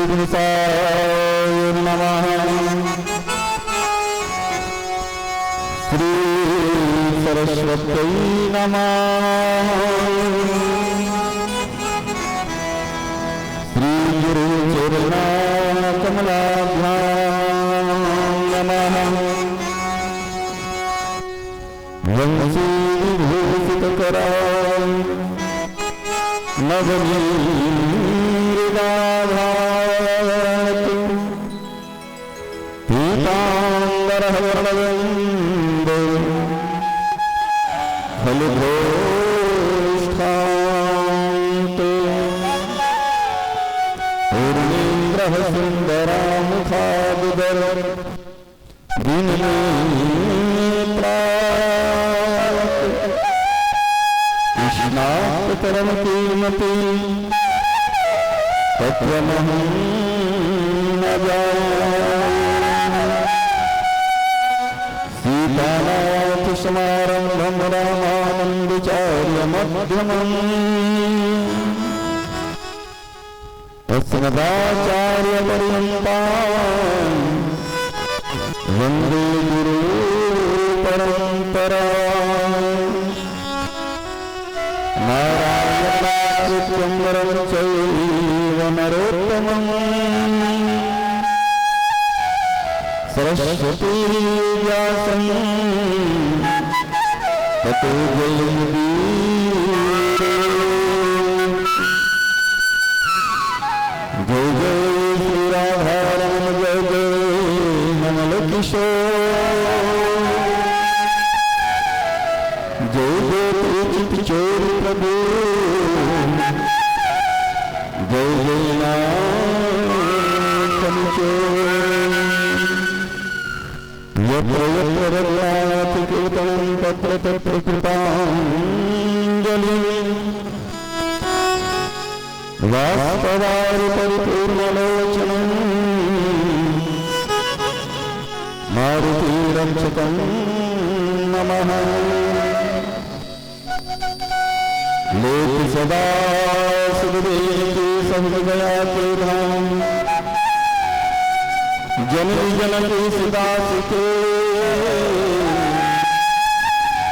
गणेशाय नमः। श्री सरस्वत्यै नमः। श्री गुरु चरणाकमलाभ्यां नमः। वंशी विभूषितकरां नवनीराधारं पीताम्बरवर्णवन्दे फलभोष्ठान्ते पूर्णेन्द्रः सुन्दरामुखादुदर कृष्णात्तरमतीमती तत्त्वमहं न जाने। सीतानाथसमारम्भं रामानन्दचार्यमध्यमम् अस्मदाचार्यपर्यन्तां वन्दे गुरुपरम्पराम्। नारायणाकृत्यं वरं चैव नरोत्तमं सरस्वती व्यासं ततो जयमुदीरये। जय जय श्री राधारमण जय जय नमल किशोर। जय जय चित चोर प्रभु जय जय नाथ चोर। यत्र यत्र रघुनाथ कीर्तनं तत्र तत्र कृपाञ्जलिः। वास्तवारि परिपूर्णलोचनं मारुतिरक्षकं नमः। लोक सदा सुखदेव सहृदया के धाम जननी जनकी सदा सुखे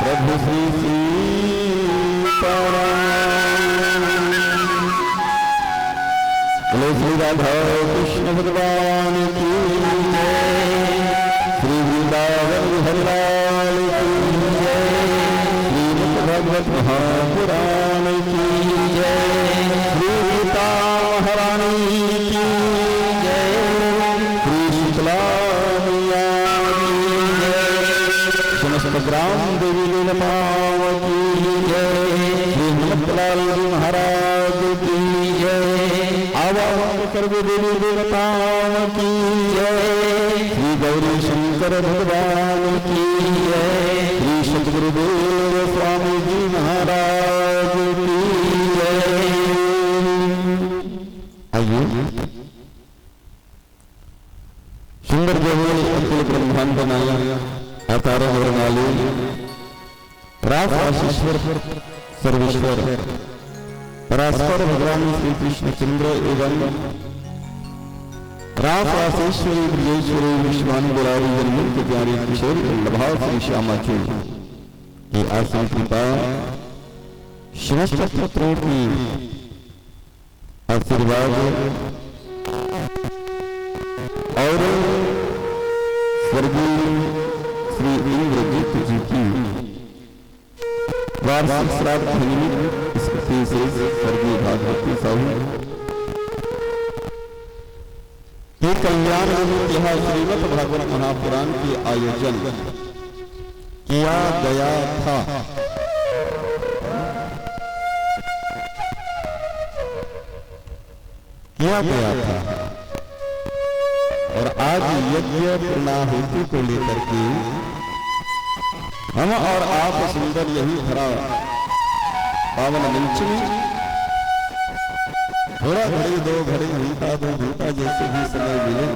प्रभु श्री सीताराम। बोलो श्री राधा कृष्ण भगवान की जय। श्री वृंदावन हरिलाल की जय। भगवत महापुराण की जय। श्री गीता महारानी की जय। श्री शीतला मैया की जय। समस्त ग्राम देवी लीलामाँ की जय। श्री हिम्मतलाल जी महाराज की जय। आवाहन सर्व देवी देवताओं की जय। श्री गौरी शंकर भगवान की जय। श्री सतगुरुदेव स्वामी जी महाराज की जय। आइए सुंदर जगह अखिल ब्रह्मांड बनाया अवतार वर्णाली रास आशीश्वर सर्वेश्वर परास्पर भगवान श्री कृष्ण चंद्र एवं रास आशीश्वरी ब्रजेश्वरी विश्वानुरारी जन्म के प्यारे किशोर वल्लभा श्री श्यामा की आसन कृपा समस्त पुत्रों की आशीर्वाद और स्वर्गीय श्री इंद्रजीत जी की वार्षिक श्राद्ध स्मृति से स्वर्गीय भागवती साहू के कल्याण यह श्रीमद् भागवत महापुराण के आयोजन किया गया था। और आज यज्ञ पूर्णाहुति को लेकर के हम और आप सुंदर यही भरा पावन मंच में थोड़ा घड़ी दो घंटा जैसे भी समय मिले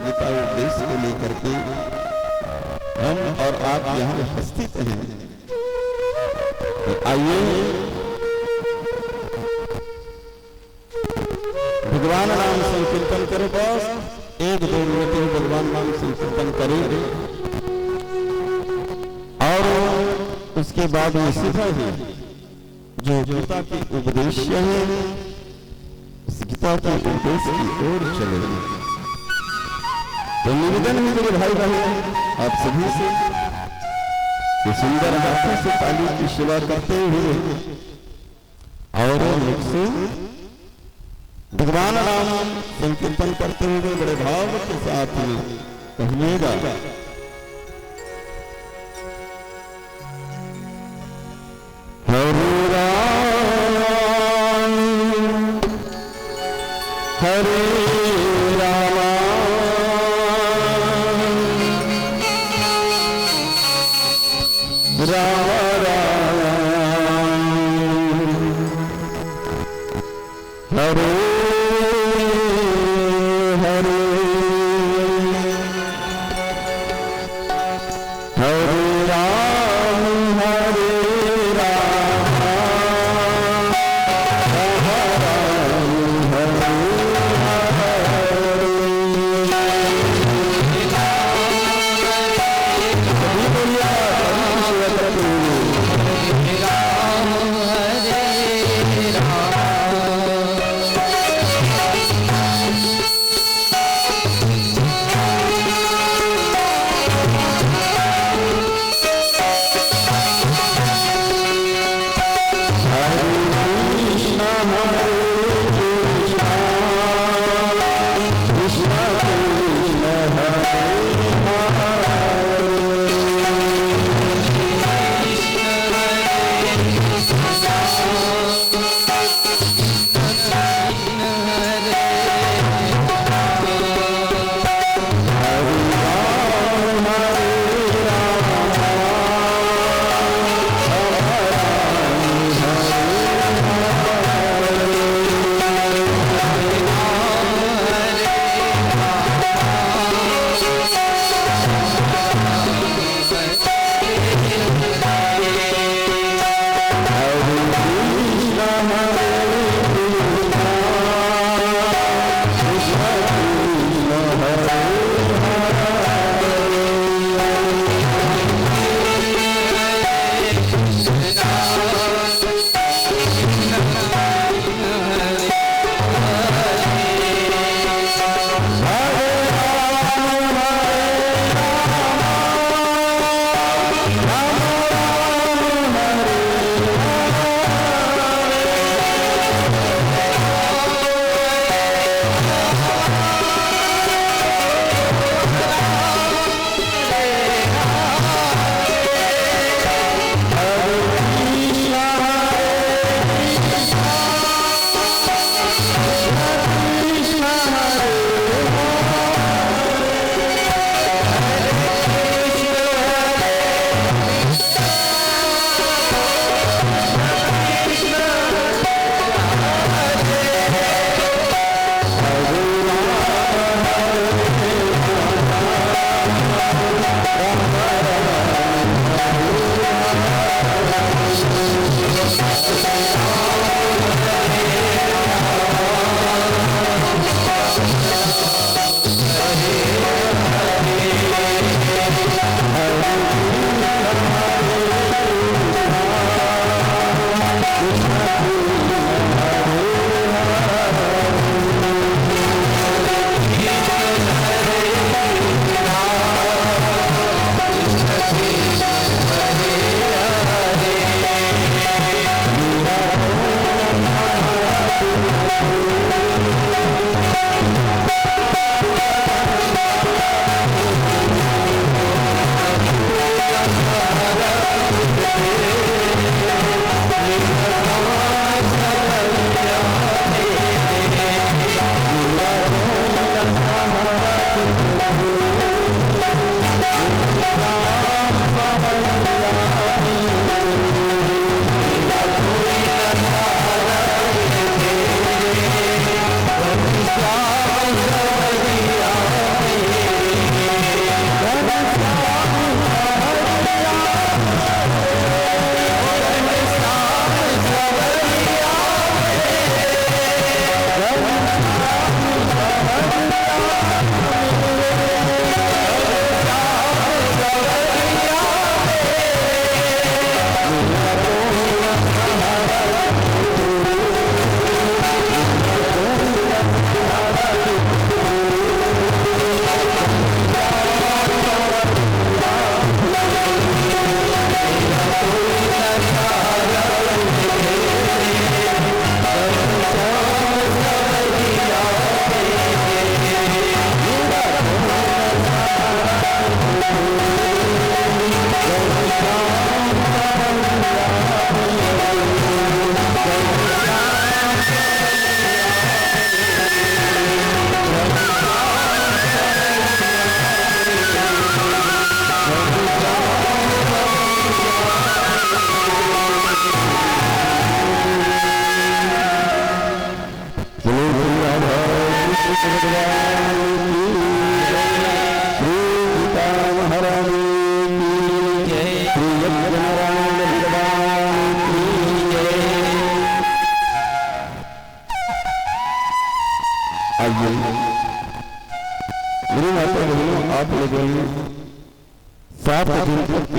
गीता उपदेश को लेकर के हम और आप यहाँ उपस्थित हैं। तो आइए भगवान नाम संकीर्तन कर करो बस 1-2 मिनट भगवान नाम संकीर्तन करें और उसके बाद में सीधा ही जो गीता के उपदेश है उस गीता के उपदेश की ओर चलेंगे। तो निवेदन है मेरे भाई बहन आप सभी से कि सुंदर हाथों से ताली की सेवा करते हुए और मुझसे भगवान नाम संकीर्तन करते हुए बड़े भाव के साथ में कहिएगा। हरे राम हरे राम राम राम हरे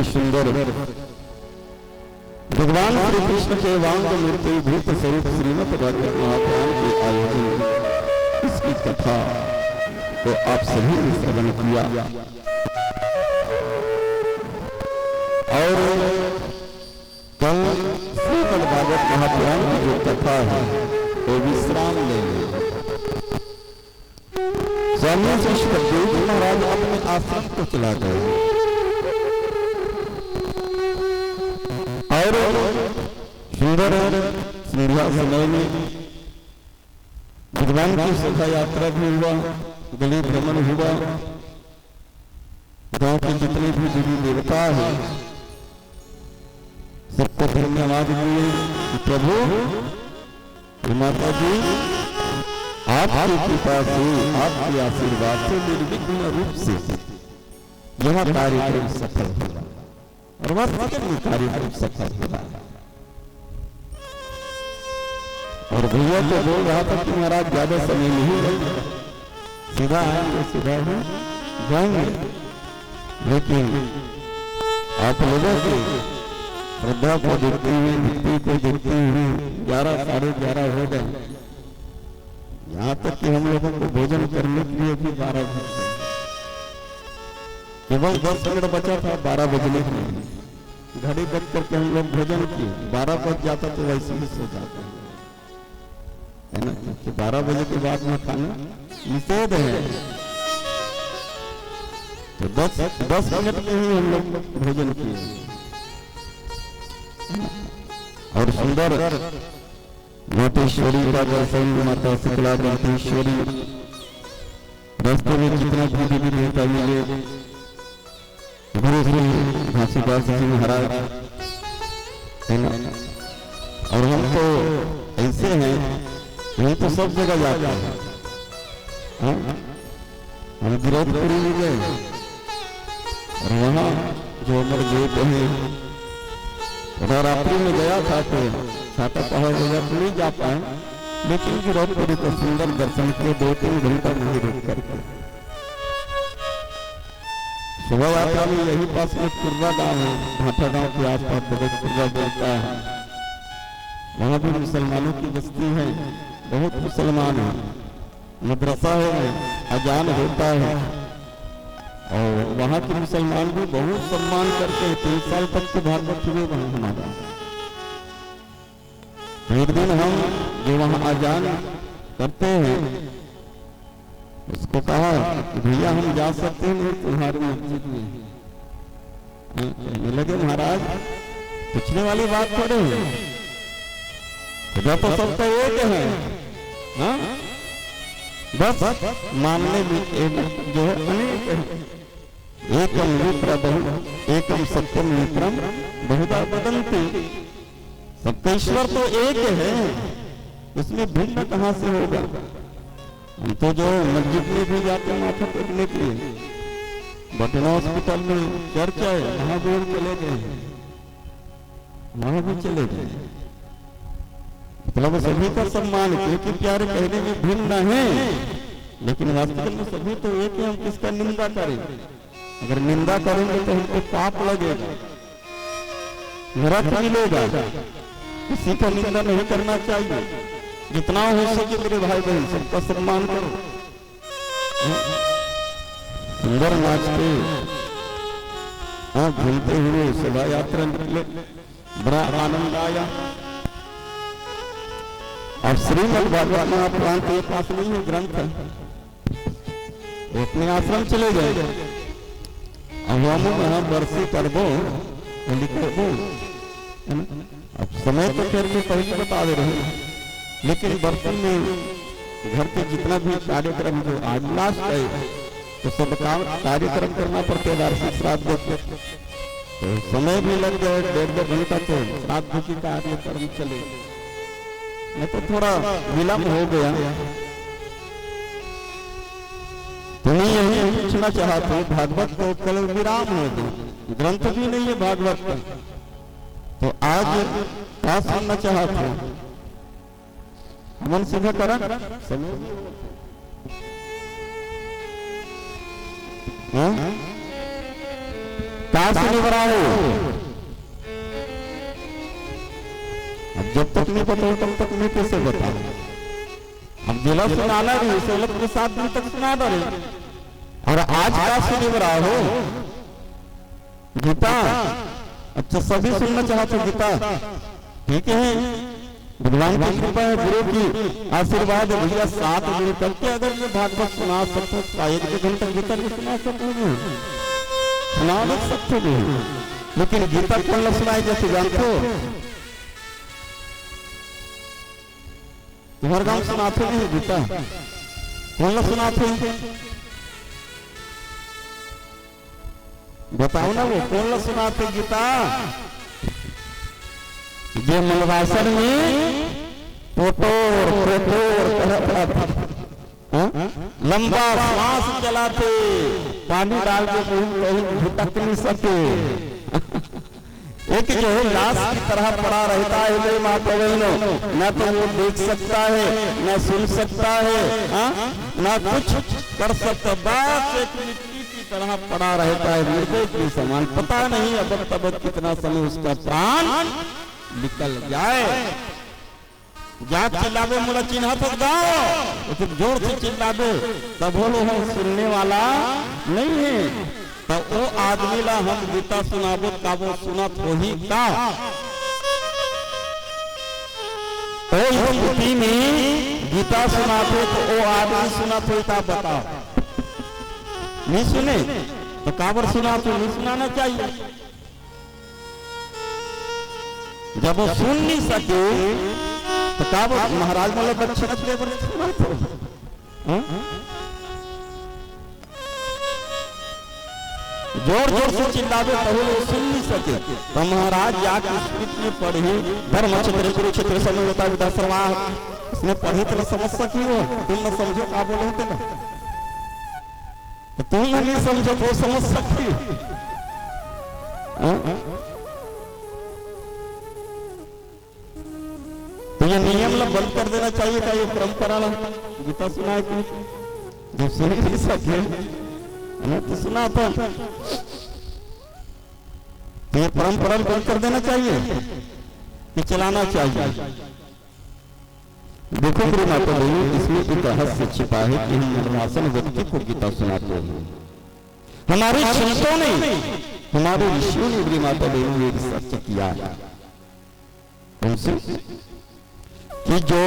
सुंदर भगवान श्री कृष्ण के वांग मूर्ति भूत स्वरूप श्रीमद् भागवत महापुराण के आयोजन इसकी कथा तो आप सभी ने श्रवण किया और कल श्रीमद् भागवत महापुराण की जो कथा है वो विश्राम लेंगे। स्वामी श्री सुखदेव जी महाराज अपने आश्रम को चला गए और सुंदर संध्या समय में भगवान की शोभा यात्रा भी हुआ, गली भ्रमण हुआ, गांव के जितने भी देवी देवता है सबको धन्यवाद दिए कि प्रभु माता जी आपकी कृपा से आपके आशीर्वाद से निर्विघ्न रूप से यह कार्यक्रम सफल हुआ और वास्तविक कार्यक्रम सफल हुआ। और भैया तो बोल रहा था कि महाराज ज्यादा समय नहीं लगेगा, सीधा आएंगे सीधा ही जाएंगे, लेकिन आप लोगों की श्रद्धा को देखते हुए भक्ति को देखते हुए 11 साढ़े 11 हो गए। यहाँ तक कि हम लोगों को भोजन करने के लिए भी 12 बज गए, केवल 10 मिनट बचा था 12 बजने के लिए। घड़ी बंद करके हम लोग भोजन किए, 12 बज जाता तो वैसे ही सो जाता है ना, कि 12 बजे के बाद में खाना निषेध है। तो 10 मिनट में ही हम लोग भोजन किए और सुंदर मोटेश्वरी का दर्शन, माता शीतला मोटेश्वरी, रास्ते में जितना भी देवी देवता मिले, गुरु श्री घासीदास जी महाराज है ना। और हम तो ऐसे हैं, यही तो सब जगह जाता है। हम गिरौदपुरी में गए और वहाँ जो अमर गेट है, रात्रि में गया था तो छाता पहाड़ वगैरह तो नहीं जा पाए, लेकिन गिरौदपुरी को सुंदर दर्शन किए 2-3 घंटा नहीं रुक करके। सुबह यात्रा में यही पास में कुर्रा गांव है, भाटा गांव के आसपास बहुत कुर्रा बोलता है, वहाँ भी मुसलमानों की बस्ती है, बहुत मुसलमान है, मदरसा है, अजान होता है और वहाँ के मुसलमान भी बहुत सम्मान करते हैं। 3 साल तक के भागवत हुए वहाँ हमारा। एक दिन हम जो वहाँ अजान करते हैं उसको कहा भैया हम जा सकते हैं नहीं तुम्हारी मस्जिद में? कहने लगे महाराज पूछने वाली बात थोड़े है, तो सब तो एक है। हाँ बस मानने में जो है अनेक है। एकम विप्र बहु एकम सत्यम विप्रम बहुधा वदन्ति। सत्येश्वर तो एक है, उसमें भिन्न कहाँ से होगा? हम तो जो मस्जिद में भी जाते हैं माथा टेकने के लिए, बटना हॉस्पिटल में चर्च है, वहां भी चले गए, वहां भी चले गए। मतलब सभी का सम्मान, क्योंकि प्यारे कहने में भिन्न है, लेकिन वास्तव में सभी तो एक है। हम किसका निंदा करें? अगर निंदा करेंगे तो हमको पाप लगेगा, नरक मिलेगा। किसी का निंदा नहीं करना चाहिए। जितना हो सके मेरे भाई बहन सबका सम्मान करो। सुंदर नाचते घूमते हुए शोभा यात्रा निकले, बड़ा आनंद आया। और श्रीमद् भागवत महापुराण के पास नहीं है ग्रंथ, अपने आश्रम चले गए। अवामों में हम बरसी करबो लिखबो, है ना। अब समय तो फिर भी पहले बता दे रहे हैं, लेकिन बर्तन में घर के जितना भी कार्यक्रम जो आज लास्ट है तो सब काम कार्यक्रम करना पड़ते है। वार्षिक श्राद्ध तो समय भी लग गए, 1.5 घंटा तो श्राद्ध की कार्यक्रम चले, मैं तो थोड़ा विलंब हो गया। तुम्हें यही पूछना चाहता हूँ, भागवत को कल विराम हो गया, ग्रंथ भी नहीं है भागवत का, तो आज क्या सुनना चाहता हूँ? मन सीधा करा समय अब जब तक नहीं पता तब तक मैं कैसे बताऊं? अब जिला सुनाना भी सोलत के 7 दिन तक सुना रहे, और आज का सुनी बरा हो गीता। अच्छा सभी सुनना चाहते गीता, ठीक है, भगवान की कृपा है, गुरु की आशीर्वाद है भैया। 7 दिन तक के अगर मैं भागवत सुना सकता हूँ, 1 घंटा गीता को सुना सकते हैं, सुना नहीं सकते नहीं, लेकिन गीता कौन न सुनाई जैसे जानते हो? तुम्हारे गांव सुनाते नहीं गीता, कौन न सुनाते हैं? बताओ ना, वो कौन न सुनाते गीता? जो मनवासन में पोटोर लंबा श्वास चलाते, पानी डाल के कहीं भटक नहीं सके, एक जो है लाश की तरह पड़ा रहता है मेरे माता बहनों, न तो वो देख सकता है, न सुन सकता है, न कुछ कर सकता, बस एक मिट्टी की तरह पड़ा रहता है, मुर्दे के समान। पता नहीं अब तब कितना समय उसका प्राण निकल जाए। जा चिल्लावे मुड़ा चिन्ह तो गाओ, तो जोर से चिल्लावे तब बोलो हम सुनने वाला नहीं है, तो वो आदमी ला हम गीता सुनाबो का वो सुनत हो ही का। तो इस स्थिति में गीता सुनाते तो वो आदमी सुनत हो का, बताओ? नहीं सुने तो काबर सुना, तो नहीं सुनाना चाहिए। जब वो सुन नहीं सके तो काबर महाराज मतलब बच्चे सुना तो जोर जोर से चिल्लावे तो वो सुन नहीं सके, तो महाराज जाके स्मृति में पढ़े धर्म क्षेत्र कुरुक्षेत्र समय होता है दसवां, उसने पढ़े तो समझ सकी वो, तुम न समझो क्या बोले थे ना, तो तुम नहीं समझो तो समझ सकती। तो ये नियम ला बंद कर देना चाहिए था, ये परंपरा ला गीता सुनाए कि जो सुन नहीं सके तो सुना था, तो ये परंपरा बंद कर देना चाहिए कि चलाना चाहिए। देखो गुरु माता बहनों, इसमें एक रहस्य छिपा है कि हम निर्वासन व्यक्ति को गीता सुनाते हैं। हमारे संतों ने, हमारे ऋषियों ने गुरु माता बहनों एक सत्य किया है, उनसे कि जो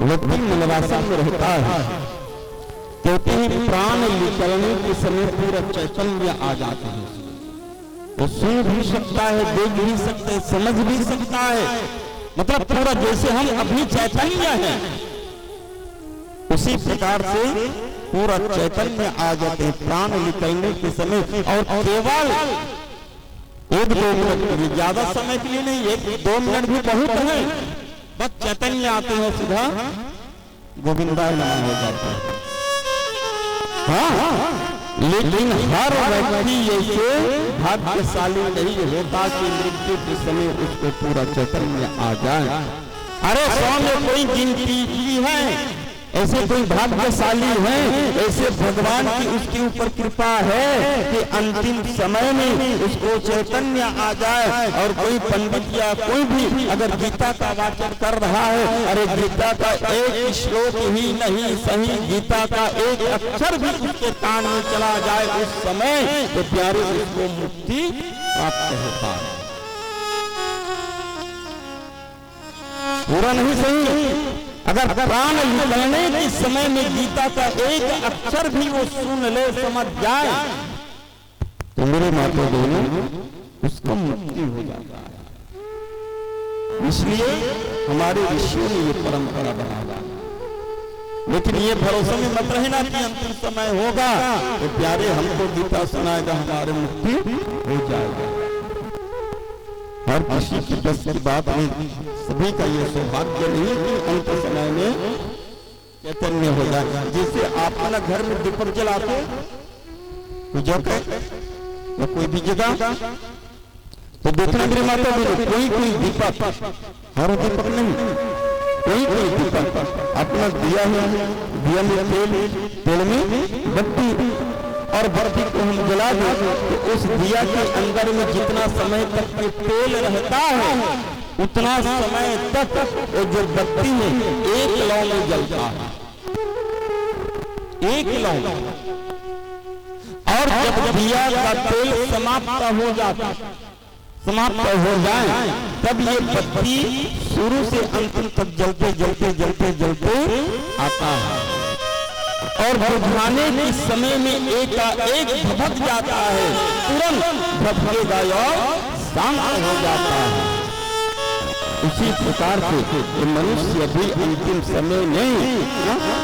व्यक्ति निर्वासन में रहता है, कहते हैं प्राण निकलने के समय पूरा चैतन्य आ जाता है, वो सुन भी सकता है, देख भी सकते है, समझ भी सकता है, मतलब पूरा जैसे हम अभी चैतन्य हैं उसी प्रकार से पूरा चैतन्य आ जाते हैं प्राण निकलने के समय। और केवल 1-2 मिनट के लिए, ज्यादा समय के लिए नहीं, 1-2 मिनट भी बहुत है, बस चैतन्य आते हैं सीधा गोविंदा नाम हो जाता है। हाँ, लेकिन हर व्यक्ति ऐसे भाग्यशाली नहीं होता कि मृत्यु के समय उसको पूरा चैतन्य आ जाए। अरे 100 में कोई गिनती की है, ऐसे कोई भाग्यशाली है, ऐसे भगवान की उसके ऊपर कृपा है कि अंतिम समय में उसको चैतन्य आ जाए। और कोई पंडित या कोई भी अगर गीता का वाचन कर रहा है, अरे गीता का एक श्लोक ही नहीं सही, गीता का एक अक्षर भी उसके कान में चला जाए उस समय तो प्यारे उसको मुक्ति प्राप्त होता है। पूरा नहीं सही, अगर प्राण निकलने के समय में गीता का एक अक्षर भी वो सुन ले, समझ जाए, तो मेरे माता दोनों उसका मृत्यु हो जाता है। इसलिए हमारे ऋषियों ने ये परंपरा बनाया। लेकिन ये भरोसा में मत रहना कि अंतिम समय होगा तो प्यारे हमको गीता सुनाएगा, हमारे मुक्ति हो जाएगा। हर किसी की बस की बात नहीं, सभी का ये सौभाग्य नहीं कि अंत समय में चैतन्य हो जाए। जैसे आप अपना घर में दीपक जलाते पूजा कर या कोई भी जगह, तो देखना मेरे माता कोई कोई दीपक, हर दीपक नहीं, कोई दीपक अपना दिया है, दिया में तेल में बत्ती, और बत्ती को हम जला दें तो उस दिया के अंदर में जितना समय तक के तेल रहता है उतना समय तक वो जो बत्ती है एक लौ में जलता है, एक लौ। और जब दिया का तेल समाप्त हो जाता, समाप्त हो जाए, तब ये बत्ती शुरू से अंतिम तक जलते जलते जलते जलते आता है और बुझाने के समय में एक भभक जाता है, तुरंत भभकेगा और शांत हो जाता है। उसी प्रकार से मनुष्य भी अंतिम समय में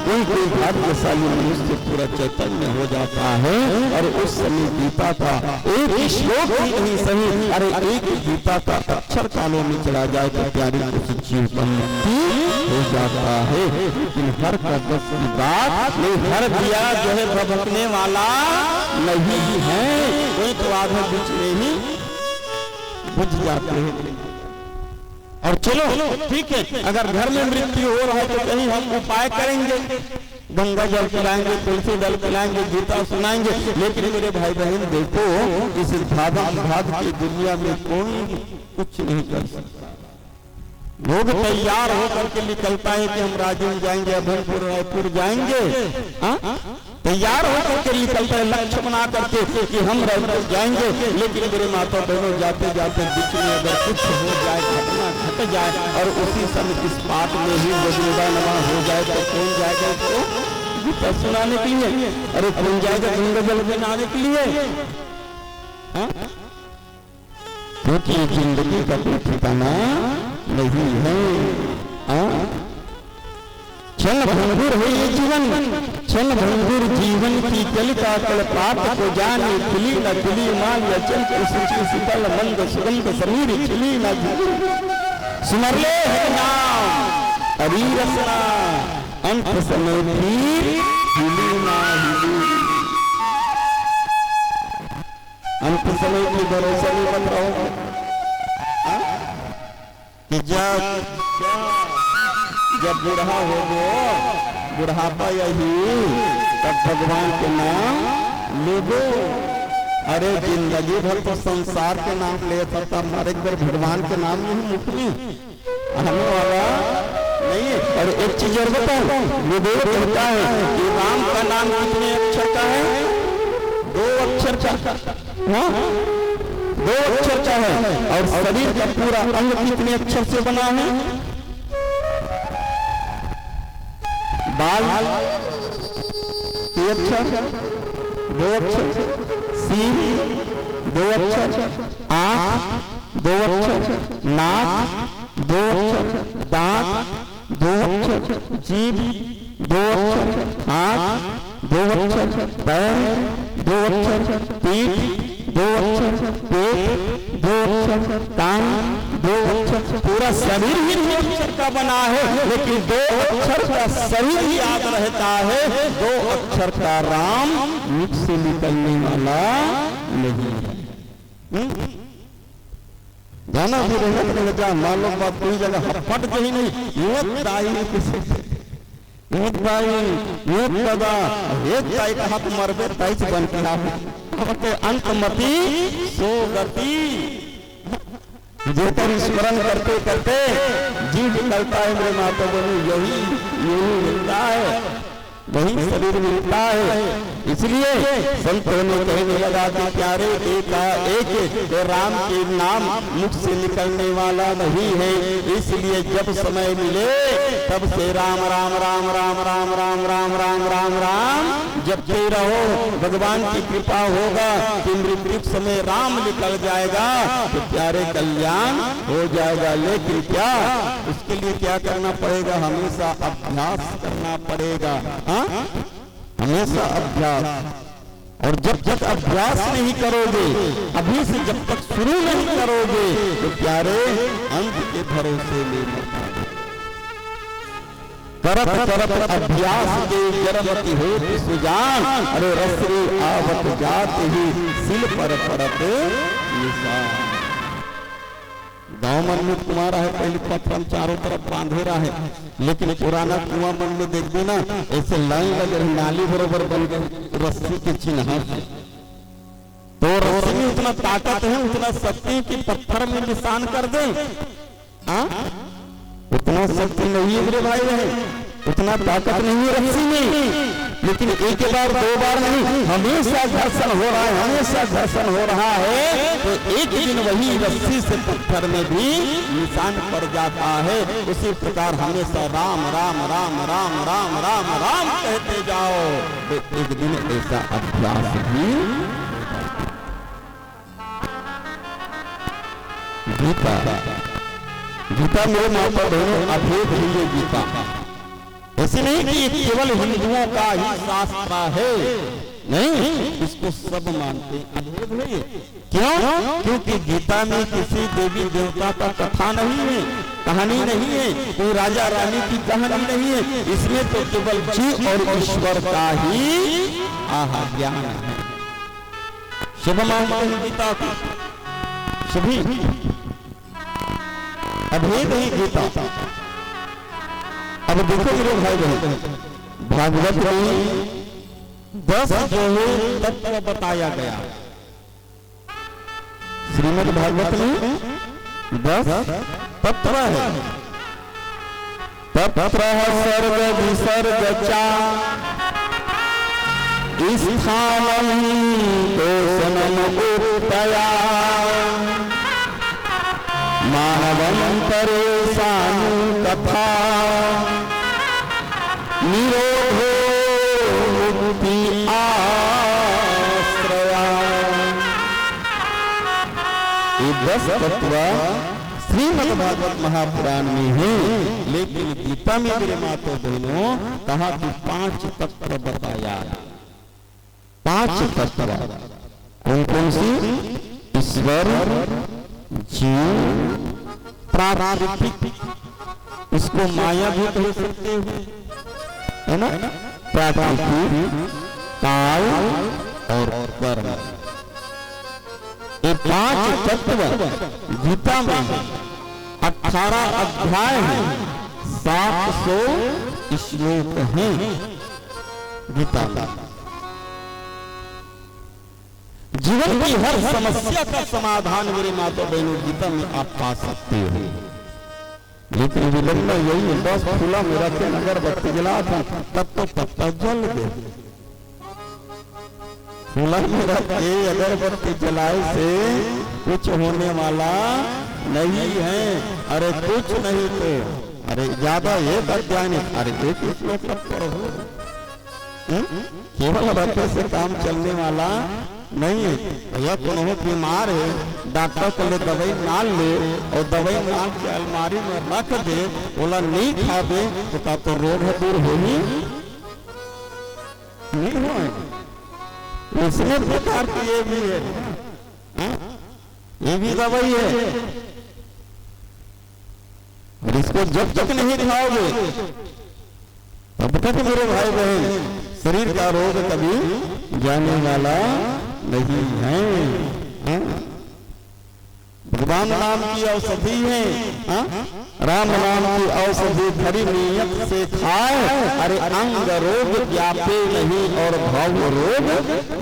कोई भाग्यशाली मनुष्य पूरा चैतन्य हो जाता है और उस समय गीता का एक श्लोक ही नहीं सही, अरे एक गीता का अक्षर कानों में चला जाए तो प्यारी को जीव का मुक्ति हो जाता है। लेकिन हर का बस की बात नहीं, हर दिया जो है भभकने वाला नहीं है, कोई तो आधा बीच में ही बुझ जाते हैं। और चलो ठीक है, अगर घर में मृत्यु हो रहा है तो कहीं हम उपाय करेंगे, गंगा जल पिलाएंगे, तुलसी जल पिलाएंगे, गीता सुनाएंगे। लेकिन मेरे भाई बहन देखो, इस भाग की दुनिया में कोई कुछ नहीं कर सकता। लोग तैयार होकर के निकलता है कि हम राजू जाएंगे, अभनपुर रायपुर जाएंगे, तैयार होकर के निकलता है लक्ष्य बना करके कि हम रायपुर जाएंगे। लेकिन मेरे माता बहनों जाते जाते बीच में अगर कुछ हो जाए, घटना घट जाए और उसी समय इस पाठ में ही वज्रदा नमा हो जाए तो कौन जाएगा इसको गीता सुनाने के लिए? अरे कौन जाएगा गंगा जल बनाने के लिए? क्योंकि जिंदगी का कोई ठिकाना नहीं है। क्षण भंगुर है ये जीवन, क्षण भंगुर जीवन की कलिका कल्पात को जाने, खिली न खिली मान या चल कर सूची शीतल मंद सुगंध शरीर खिली न सुमर ले है नाम हरि रसना, अंत समय फिर हिली ना हिली। अंत समय की भरोसा नहीं बन रहा हो कि जब बूढ़ा हो गो, बुढ़ापा यही, तब भगवान के नाम ले गो। अरे जिंदगी भर तो संसार के नाम ले था, हमारे एक बार भगवान के नाम नहीं मुक्ति आने वाला नहीं है। और एक चीज और बताओ, वेद कहता है कि राम का नाम कितने अक्षर का है? 2 अक्षर का, हाँ 2 अक्षर का है। और शरीर का पूरा अंग कितने अक्षर से बना है? बाल 3 अक्षर, 2 अक्षर, सीन 2 अक्षर, आंख 2 अक्षर, नाक 2 अक्षर, दांत 2 अक्षर, जीभ 2 अक्षर, हाथ 2 अक्षर, पैर 2 अक्षर, पीठ 2 अक्षर, पेट 2 अक्षर, कान 2 अक्षर, पूरा शरीर ही 2 अक्षर का बना है। लेकिन 2 अक्षर का शरीर ही याद रहता है, 2 अक्षर का राम मुख से निकलने वाला नहीं है। जाना भी रहना जा, मान लो बात कोई जगह फट गई नहीं, एक दाई किसी एक दाई एक दादा एक दाई कहा तो मरबे ताई बन के अंतमति सो गति। जेकर स्मरण करते करते जीव निकलता है मेरे माता बहनों, यही मिलता है, वही शरीर मिलता है। इसलिए संतों ने कहने लगा कि प्यारे एक तो राम के नाम मुख से निकलने वाला नहीं है। इसलिए जब समय मिले तब से राम राम राम राम राम राम राम राम राम राम जपते रहो, भगवान की कृपा होगा कि मृत्यु के समय राम निकल जाएगा तो प्यारे कल्याण हो जाएगा। लेकिन क्या उसके लिए क्या करना पड़ेगा? हमेशा अभ्यास करना पड़ेगा। हाँ, हमेशा अभ्यास। और जब तक अभ्यास नहीं करोगे, अभी से जब तक शुरू नहीं करोगे तो प्यारे अंत के भरोसे में मत करत करत अभ्यास के जरमति होती सुजान, अरे रसरे आवत जात ही सिल पर पड़त निशान। गाँव मन में कुआं है, पहले पत्थर चारों तरफ बांधे रहा है, लेकिन पुराना कुआं मन में देख देना ऐसे लाइन लगे, नाली बरोबर बन गए रस्सी के चिन्ह से। तो रस्सी में उतना ताकत है, उतना शक्ति कि पत्थर में निशान कर दे। उतना शक्ति नहीं है मेरे भाई है, उतना ताकत नहीं है रस्सी में। लेकिन एक बार दो बार नहीं, हमेशा घर्षण हो रहा है, हमेशा घर्षण हो रहा है। तो एक दिन वही रस्सी से पत्थर में भी निशान पड़ जाता है। उसी प्रकार हमेशा राम राम राम राम राम राम राम कहते जाओ तो एक दिन ऐसा अभ्यास भी। गीता, गीता मेरे माता बहनों अभेद ही ये गीता। ऐसे नहीं कि केवल हिंदुओं का ही शास्त्र है, नहीं, इसको सब मानते अभेद है। क्यों? क्योंकि गीता में किसी देवी देवता का कथा नहीं है, कहानी नहीं है, कोई राजा रानी की कहानी नहीं है। इसमें तो केवल जीव और ईश्वर का ही ज्ञान है। शिव मानते हैं गीता को सभी, अभेद ही गीता। अब देखो मेरे भाई बहन, भागवत में 10 जो है तत्व बताया गया। श्रीमद् भागवत में 10 तत्व है। तत्र सर्व विसर्ग चा स्थानम दोषनम उपया मानवंतरे सानु कथा निरोधो मुक्ति आश्रया। ये 10 तत्व श्रीमद् भागवत महापुराण में है, लेकिन गीता में मेरे माता बहनों कहा कि 5 तत्व बताया। 5 तत्व कौन कौन सी? ईश्वर, जीव, प्राकृतिक, इसको माया भी कह सकते हो, है ना, प्राकृतिक, काल और कर्म। ये 5 तत्व गीता में 18 अध्याय है, 700 श्लोक हैं गीता में। जीवन की हर समस्या का समाधान मेरे माता बहनों गीता में आप पा सकते हो। लेकिन विलंबन यही है, 10 फूला में रखे अगरबत्ती जला था तब तो पत्ता जल गए। फूला में रखे अगरबत्ती जलाए से कुछ होने वाला नहीं है। अरे कुछ नहीं तो अरे ज्यादा एक अज्ञान, अरे एक श्लोक पढ़ो, केवल रखे से काम चलने वाला नहीं है। भैया कौन बीमार है, डॉक्टर को ले दवाई ना ले और दवाई ना के अलमारी में रख दे, बोला नहीं खा दे तो रोग दूर हो ही नहीं हो। इसमें प्रकार की ये भी है, ये भी दवाई है। और इसको जब तक नहीं खाओगे तब तक मेरे भाई बहन शरीर का रोग कभी जाने वाला नहीं है। भगवान नाम की औषधि है, राम नाम की औषधि खरी नियत से खाए, अरे अंग रोग व्यापे नहीं और भाव रोग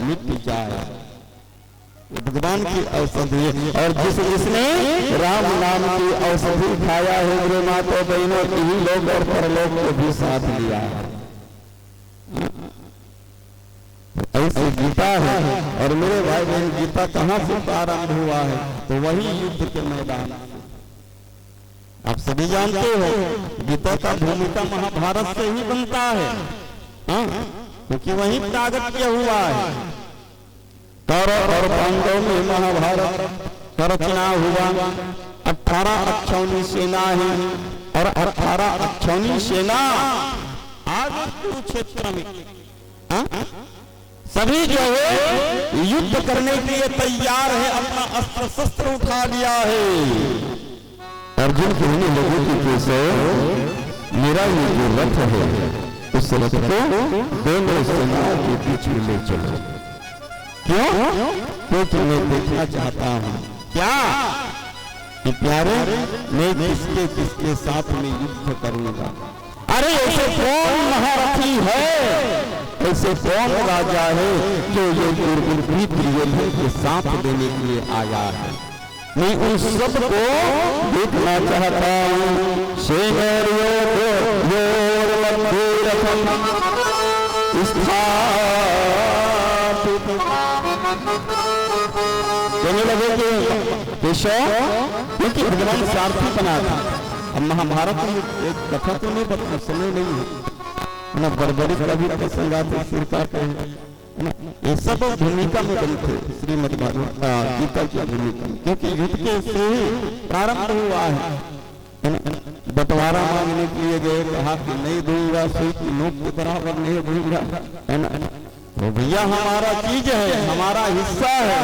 मिट जाए। भगवान की औषधि है। और जिसने राम नाम की औषधि खाया है मेरे माता बहनों, यही लोग और परलोक को भी साथ लिया है। ऐसी गीता है। और मेरे भाई बहन गीता कहाँ से प्रारंभ हुआ है? तो वही युद्ध के मैदान। आप सभी जानते हो गीता का भूमिका महाभारत से ही बनता है। क्योंकि वहीं प्रागट्य हुआ है। कौरव और पांडव में महाभारत का रचना हुआ। 18 अक्षौणी सेना है और 18 अक्षौणी सेना आज कुरुक्षेत्र में सभी जो है युद्ध करने के लिए तैयार है, अपना अस्त्र शस्त्र उठा लिया है। अर्जुन कहने लगे कि कैसे मेरा ये जो रथ है उस रथ को दोनों सेनाओं के बीच में ले चलो। क्यों? क्योंकि मैं देखना चाहता हूँ क्या कि प्यारे मैं किसके किसके साथ में युद्ध करूंगा। अरे ऐसे कौन महारथी है, ऐसे कौन राजा है जो ये दुर्योधन के साथ देने के लिए आया है। मैं उन सब को देखना चाहता हूँ। कहने लगे कि क्योंकि भगवान सारथी बना था। अब महाभारत में एक कथा तो नहीं बता, समय नहीं है ना, बड़बड़ी कभी प्रसंग आते सिर काटते हैं ना, ये सब भूमिका में बनते श्रीमद् भागवत गीता की भूमिका, क्योंकि युद्ध के से प्रारंभ हुआ है। बंटवारा मांगने के लिए गए, कहा कि नहीं दूंगा, सुई की नोक के बराबर नहीं दूंगा, है ना। तो भैया हमारा चीज है, हमारा हिस्सा है,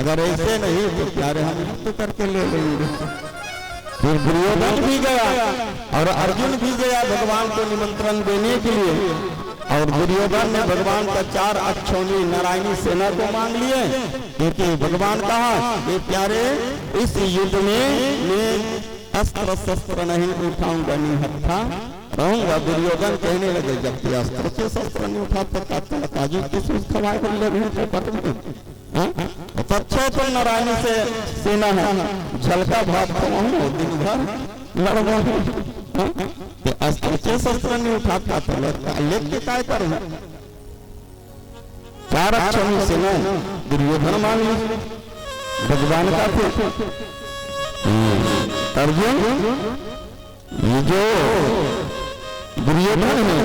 अगर ऐसे नहीं तो प्यारे हम युद्ध करके ले लेंगे। फिर दुर्योधन भी गया और अर्जुन भी गया भगवान को निमंत्रण देने के लिए, और दुर्योधन ने भगवान का 4 अक्षौणी नारायणी सेना को मांग लिए, क्योंकि भगवान कहा ये प्यारे इस युद्ध में मैं अस्त्र शस्त्र नहीं उठाऊंगा, निहत्था रहूंगा। दुर्योधन कहने लगे जब ते अस्त्र से शस्त्र नहीं उठाता काजू किस खवाए कर ले रहे अच्छे तो नारायणी से सेना है, झलका भाग दिन भर लड़वा अस्त्र से शस्त्र नहीं उठाता था, लेके काय करूं। 4 अक्षौणी सेना दुर्योधन मांग ली भगवान का थे। अर्जुन ये जो दुर्योधन है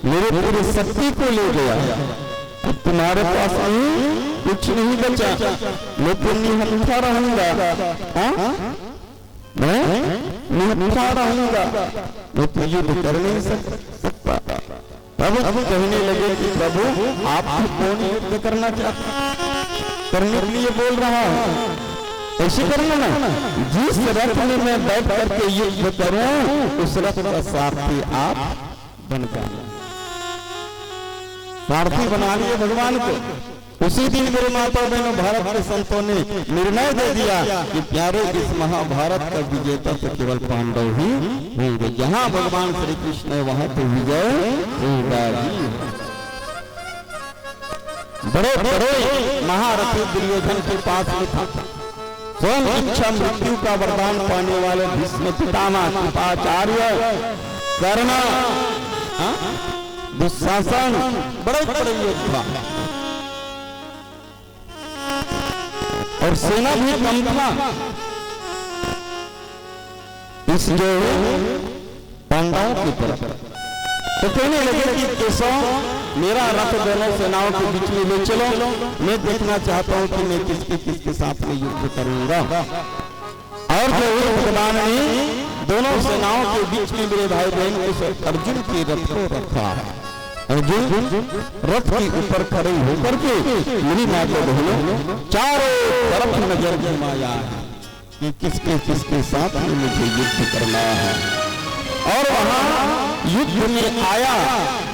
मेरे पूरी शक्ति को ले गया, अब तुम्हारे पास कुछ नहीं बचा, मैं तो निहत्था रहूंगा, मैं निहत्था रहूंगा, मैं तो युद्ध कर नहीं सकता। अब कहने लगे कि प्रभु आप कौन युद्ध करना करने के लिए बोल रहा है, ऐसे करना ना, जिस रथ में मैं बैठ करके युद्ध करूं उस रथ का सारथी आप बन जाए। सारथी बना लिए भगवान को। उसी दिन मेरे माता बहनों भारत के संतों ने निर्णय दे दिया कि प्यारे इस महाभारत का विजेता तो केवल पांडव ही होंगे। जहां भगवान श्री कृष्ण है वहां तो विजय होगा ही। बड़े बड़े महारथी दुर्योधन के पास में था। स्वयं इच्छा मृत्यु का वरदान पाने वाले भीष्म पितामह, कृपाचार्य, कर्ण, दुशासन, बड़े बड़े योद्धा, और सेना भी कम था। इस जो पांडवों की तरफ तो कहने लगे कि केशव मेरा रथ दोनों सेनाओं के बीच में ले चलो, मैं देखना चाहता हूं कि मैं किसके साथ में युद्ध करूंगा। और जो भगवान ने दोनों सेनाओं के बीच में मेरे भाई बहन उस अर्जुन के रथ को रखा। अर्जुन रथ के ऊपर खड़े होकर के मेरी माता बहनों चारों तरफ नजर घुमाया है कि किसके साथ में मुझे युद्ध करना है। और वहां युद्ध में आया,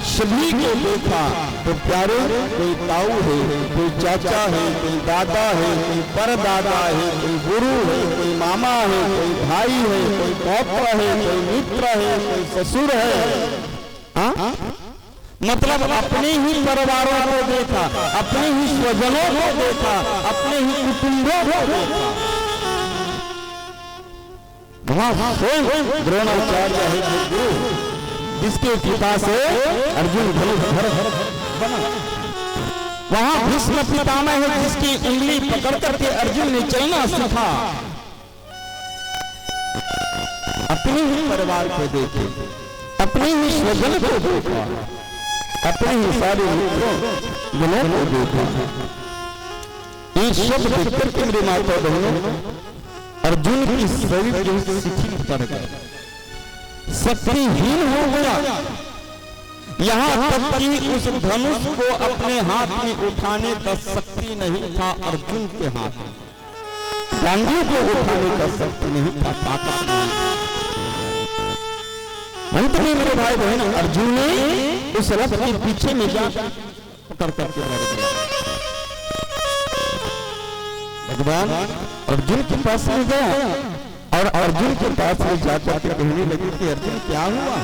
सभी को देखा तो प्यारे कोई ताऊ है, कोई चाचा है, कोई दादा है, कोई परदादा है, कोई गुरु है, कोई मामा है, कोई भाई है, कोई पौत्र है, कोई मित्र है, कोई ससुर है। मतलब अपने ही परिवारों को देखा, अपने ही स्वजनों को देखा, अपने ही कुटुंबों को देखा। वहां द्रोणाचार्य है गुरु, जिसके पिता से अर्जुन धनुर्धर बना। वहां भीष्म पितामह है, जिसकी उंगली पकड़ करके अर्जुन ने चलना सीखा। अपने ही परिवार को देखे, अपने ही स्वजन को देखा। अपने ही सारे मित्रों गुणों को देखा। ये शब्द देखकर के मेरे माता बहनों अर्जुन की शरीर जो शिथिल पड़ गया, शक्तिहीन हो गया। यहाँ तक कि उस धनुष को अपने हाथ में उठाने का शक्ति नहीं था अर्जुन के हाथ में, गांधी को उठाने का शक्ति नहीं था, ताकत नहीं। अंत में मेरे भाई बहन अर्जुन ने उस रथ के पीछे में जा पकड़ करके लड़ गया। भगवान अर्जुन के पास में गया और अर्जुन के पास में जाकर के कहने लगे कि अर्जुन क्या हुआ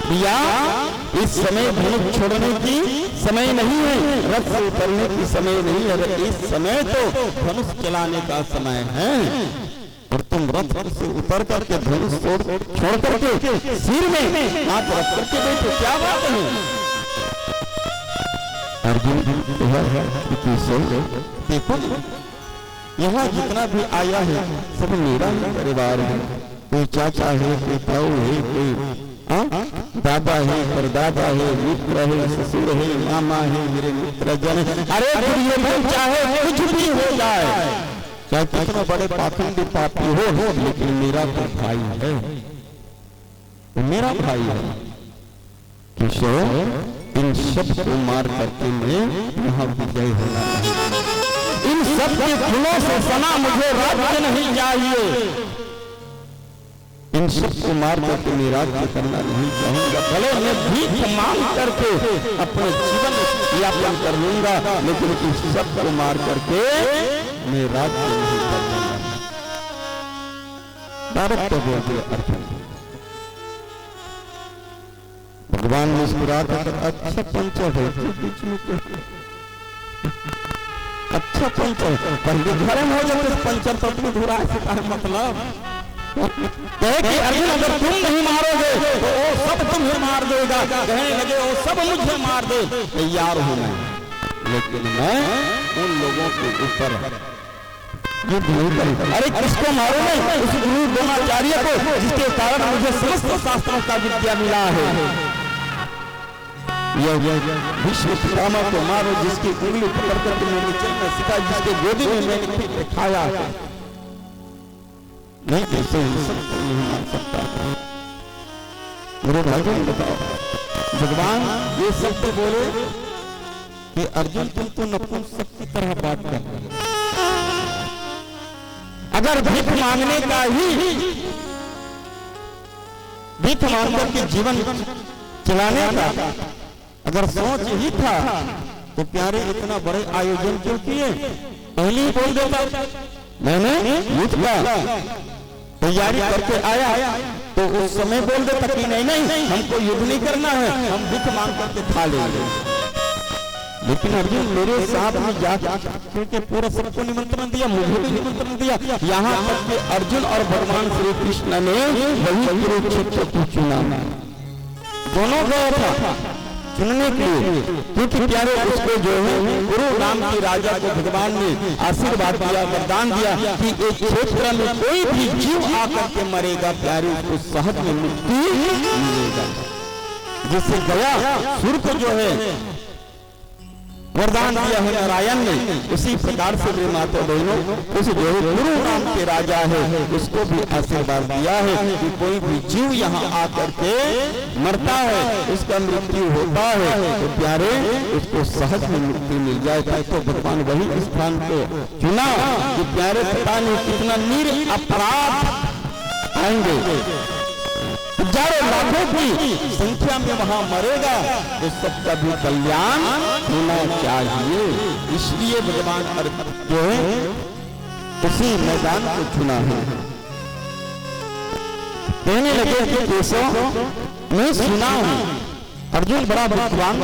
भैया, इस समय धनुष छोड़ने की समय नहीं है, रथ से उतरने की समय नहीं है, इस समय तो धनुष चलाने का समय है और तुम रथ से उतर करके धनुष छोड़ करके सिर में हाथ रख करके बैठो, क्या बात है। अर्जुन देखो यहाँ जितना भी आया है सब मेरा ही परिवार है, कोई चाचा है, कोई ताऊ है, कोई दादा है, परदादा है, मित्र है, ससुर है, मामा है, मेरे मित्र जन है। अरे दुर्योधन चाहे कुछ भी हो जाए, चाहे कितना बड़े पाखंडी पापी हो, लेकिन मेरा तो भाई है, मेरा भाई है। किशोर इन सब को मार करके मैं यहाँ विजय होना चाहिए, इन सब के फूलों से सना मुझे राज्य नहीं चाहिए, इन सब को मार करके मैं राज्य करना नहीं चाहूंगा। भले मैं भीख मांग करके अपने जीवन यापन कर लूंगा, लेकिन इस सब को मार करके मैं राज्य नहीं करना। भारत को बोलते अर्जुन। भगवान मुस्कुरा कर अच्छा पंचर है, बीच में अच्छा पंचर पहले घर में हो जाते पंचर तो तुम धुरा है, मतलब कहे कि अर्जुन अगर तुम नहीं मारोगे तो वो सब तुम्हें मार देगा, कहने लगे वो सब मुझे मार दे, तैयार हूं मैं, लेकिन मैं उन लोगों के ऊपर युद्ध नहीं करूंगा। अरे किसको मारोगे? उस गुरु द्रोणाचार्य को, जिसके कारण मुझे समस्त शास्त्रों का विद्या मिला है। विश्व पितामह को मारो, जिसकी उंगली पकड़ कर मैंने चलना सिखा, जिसके गोदी में मैंने फिर खाया, नहीं कैसे सबको नहीं मान सकता। मेरे भाइयों बताओ, भगवान ये सब तो बोले कि अर्जुन तुम तो नपुंसक की तरह बात कर रहे हो, अगर भीख मांगने का ही, भीख मांगकर के जीवन चलाने का अगर सोच ही था तो प्यारे इतना बड़े आयोजन क्यों किए? पहले ही बोल देता मैंने युद्ध का तैयारी करके आया, तो उस समय बोल देता कि नहीं नहीं हमको युद्ध नहीं करना है, हम भीख मांग करके खा लेंगे। लेकिन अर्जुन मेरे साथ में जाकर क्योंकि पूरा सबको निमंत्रण दिया, मुझे भी निमंत्रण दिया, यहाँ तक कि अर्जुन और भगवान श्री कृष्ण ने वही कुरुक्षेत्र को चुना, दोनों गए था चुनने के लिए, क्योंकि प्यारे उसको जो है गुरु नाम के राजा को भगवान ने आशीर्वाद दिया, वरदान दिया कि एक क्षेत्र में कोई भी जीव आकर के मरेगा प्यारे उसको सहज में मुक्ति मिलेगा। जिससे गया सुर को जो है वरदान दिया है नारायण ने, उसी प्रकार से मेरे माता बहनों उस जो है गुरु नाम के राजा है उसको भी आशीर्वाद दिया है कि कोई भी जीव यहाँ आकर के मरता है, उसका मृत्यु होता है, तो प्यारे उसको सहज में मुक्ति मिल जाए। तो भगवान वही स्थान को चुना कि प्यारे पता नहीं कितना निर अपराध आएंगे, हजारों लाखों की संख्या में वहां मरेगा, तो सबका भी कल्याण होना चाहिए। इसलिए भगवान जो है उसी मैदान को चुना है। कहने लगे कि केशव मैं सुना हूं, अर्जुन बड़ा विद्वान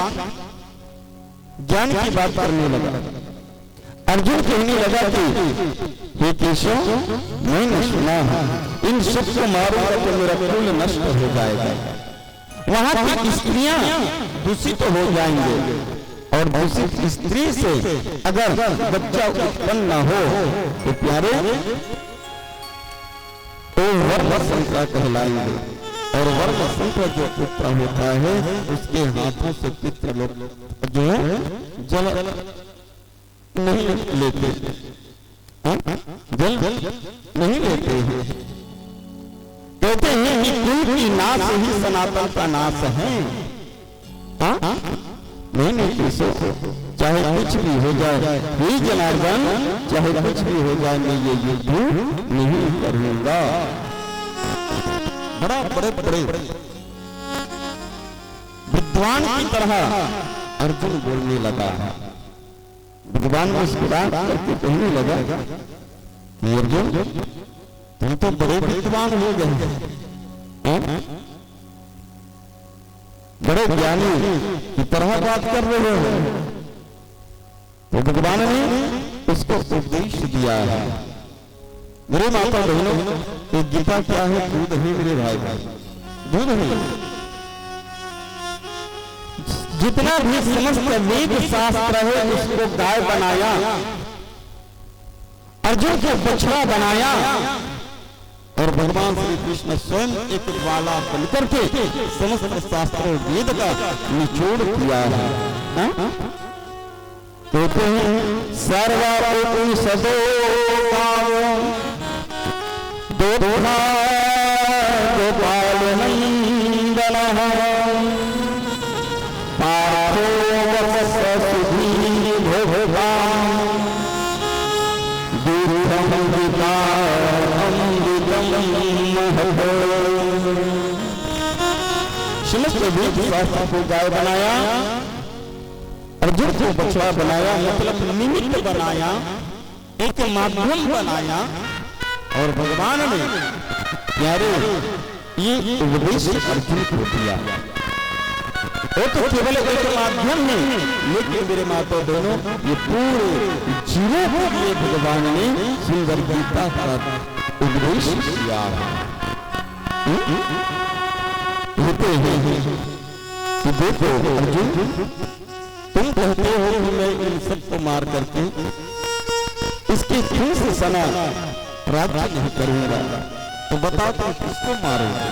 ज्ञान की बात करने लगा। अर्जुन कहने लगा कि हे केशव मैंने सुना है इन सब को मारूंगा तो मेरा कुल नष्ट हो जाएगा, वहां की स्त्रियां दूषित हो जाएंगे, और दूषित स्त्री से अगर बच्चा उत्पन्न न हो तो प्यारे तो वर्ष संख्या कहलाएंगे। और वर्ण संकर जो पुत्र होता है उसके हाथों से पितृ लोग जो है जल नहीं लेते, जल नहीं लेते हैं। कहते हैं कि कुल की नाश ही सनातन का नाश है। नहीं चाहे कुछ भी हो जाए, ही जनार्दन चाहे कुछ भी हो जाए, मैं ये युद्ध नहीं करूंगा। बड़ा बड़े बड़े विद्वान की तरह अर्जुन बोलने लगा। भगवान मुस्कुरा करके कहने लगा कि अर्जुन तुम तो बड़े विद्वान हो गए, बड़े ज्ञानी की तरह बात कर रहे हो। तो भगवान ने उसको उपदेश दिया है। मेरे माता बहनों, ये गीता क्या है? दूध है मेरे भाई, दूध है। जितना भी समस्त वेद शास्त्र है उसको गाय बनाया, अर्जुन को बछड़ा बनाया, और भगवान श्री कृष्ण स्वयं एक ज्वाला बनकर के समस्त शास्त्रों वेद का निचोड़ किया है। कहते हैं सर्वोपनिषदो दोधा गोपाल नंदन पार्थो वत्सुधि भोगान दूरम समस्त वेद शास्त्र को गाय बनाया, अर्जुन को बछड़ा बनाया, मतलब निमित्त बनाया, एक माध्यम बनाया। और भगवान ने प्यारे ये उपदेश अर्जुन को दिया। वो तो केवल एक माध्यम नहीं, लेकिन मेरे माता दोनों ये पूरे जीवों के लिए भगवान ने सुंदर गीता का उपदेश किया है। कहते हैं कि देखो अर्जुन, तुम कहते हो कि मैं इन सबको मार करके इसके फिर से सना राज्य नहीं करूंगा, तो बताओ तुम किसको मारोगे?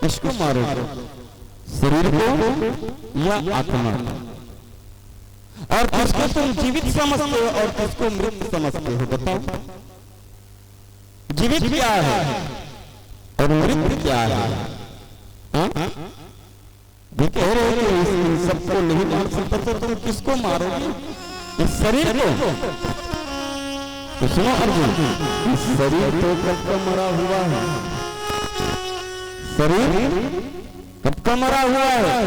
किसको मारोगे? शरीर को या आत्मा? और किसको तुम जीवित समझते हो और किसको मृत समझते हो? बताओ, जीवित क्या है और मृत क्या है? कह रहे हो कि इन सबको नहीं मार सकता, तो तुम किसको मारोगे? इस शरीर को? तो सुनो अर्जुन, इस शरीर तो कब का मरा हुआ है, शरीर कब का मरा हुआ है।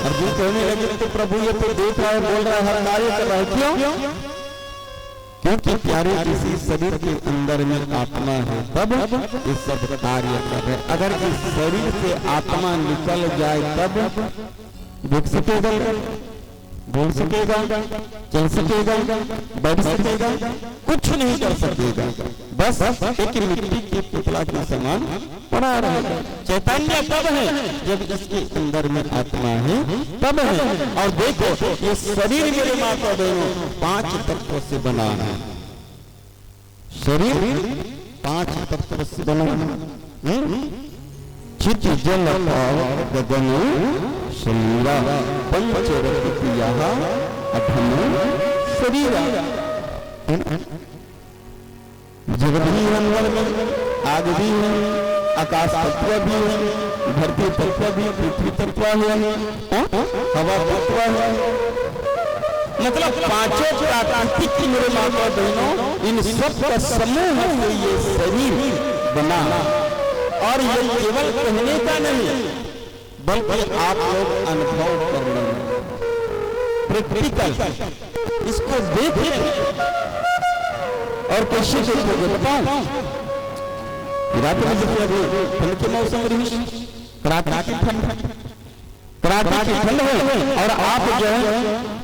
अर्जुन कहने लगे तो प्रभु ये तो देख रहा है, बोल रहा है, हर कार्य कर रहा है, क्यों? क्योंकि प्यारे किसी शरीर के अंदर में आत्मा है, तब ये सब कार्य कर रहे। अगर इस शरीर से आत्मा निकल जाए तब देख सकेगा, बोल सकेगा, चल सकेगा, बैठ सकेगा? कुछ नहीं कर सकेगा, बस एक मिट्टी के पुतला के समान पड़ा रहेगा। चैतन्य तब है जब इसके अंदर में आत्मा है, तब है। और देखो ये शरीर मेरे माता बहनों 5 तत्वों से बना है। शरीर 5 तत्वों से बना है। चित्त जल गगन शरीरा पंचरत्या अधम शरीरा। जगत भी अंदर में, आग भी है, आकाश तत्व भी है, धरती तत्व भी, पृथ्वी तत्व है, हवा तत्व है। मतलब 5 प्राकृतिक मेरे माता बहनों, इन सब का समूह से ये शरीर बना। और ये केवल कहने का नहीं, बल्कि आप लोग अनुभव कर लेंगे, प्रैक्टिकल इसको देखें। और कैसे देखोगे बताओ? रात में देखिए, अभी ठंड के मौसम रही, कड़ाके की ठंड है, और आप जो है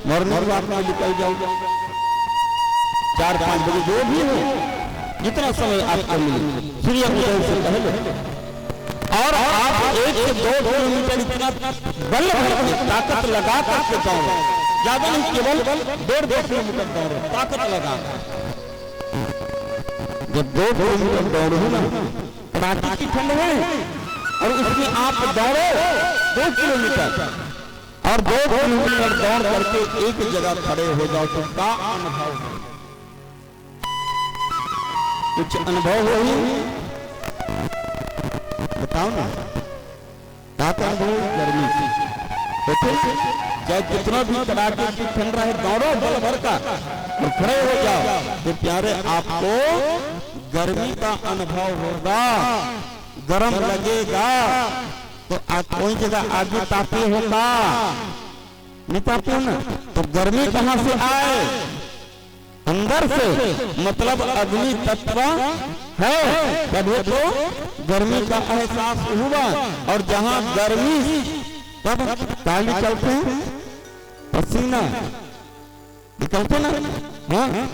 मॉर्निंग वॉक में निकल जाओ, 4-5 बजे जो भी हो, जितना समय आपको मिले सूर्य उदय से पहले, और आप 1 से 2 किलोमीटर इतना बल भर के ताकत लगा करके जाओ, ज्यादा नहीं, केवल 1.5 किलोमीटर दौड़ो, ताकत लगा। जब 2 किलोमीटर दौड़ो ना, कड़ाके की ठंड है और उसमें आप दौड़ो 2 किलोमीटर और 2 किलोमीटर दौड़ करके एक जगह खड़े हो जाओ तो क्या अनुभव है? कुछ अनुभव हो ही बताओ ना, क्या अनुभव? गर्मी की चाहे कितना भी कड़ाके की ठंड रहे, दौड़ो बल भर का और खड़े हो जाओ तो प्यारे आपको गर्मी का अनुभव होगा, गर्म लगेगा। तो आप कोई जगह आगे तापी होगा, नहीं तापी हो ना, तो गर्मी कहां से आए? अंदर से, मतलब अग्नि तत्व है तभी तो गर्मी का एहसास हुआ। और जहां गर्मी तब क्या निकलते हैं? पसीना निकलते ना, हाँ।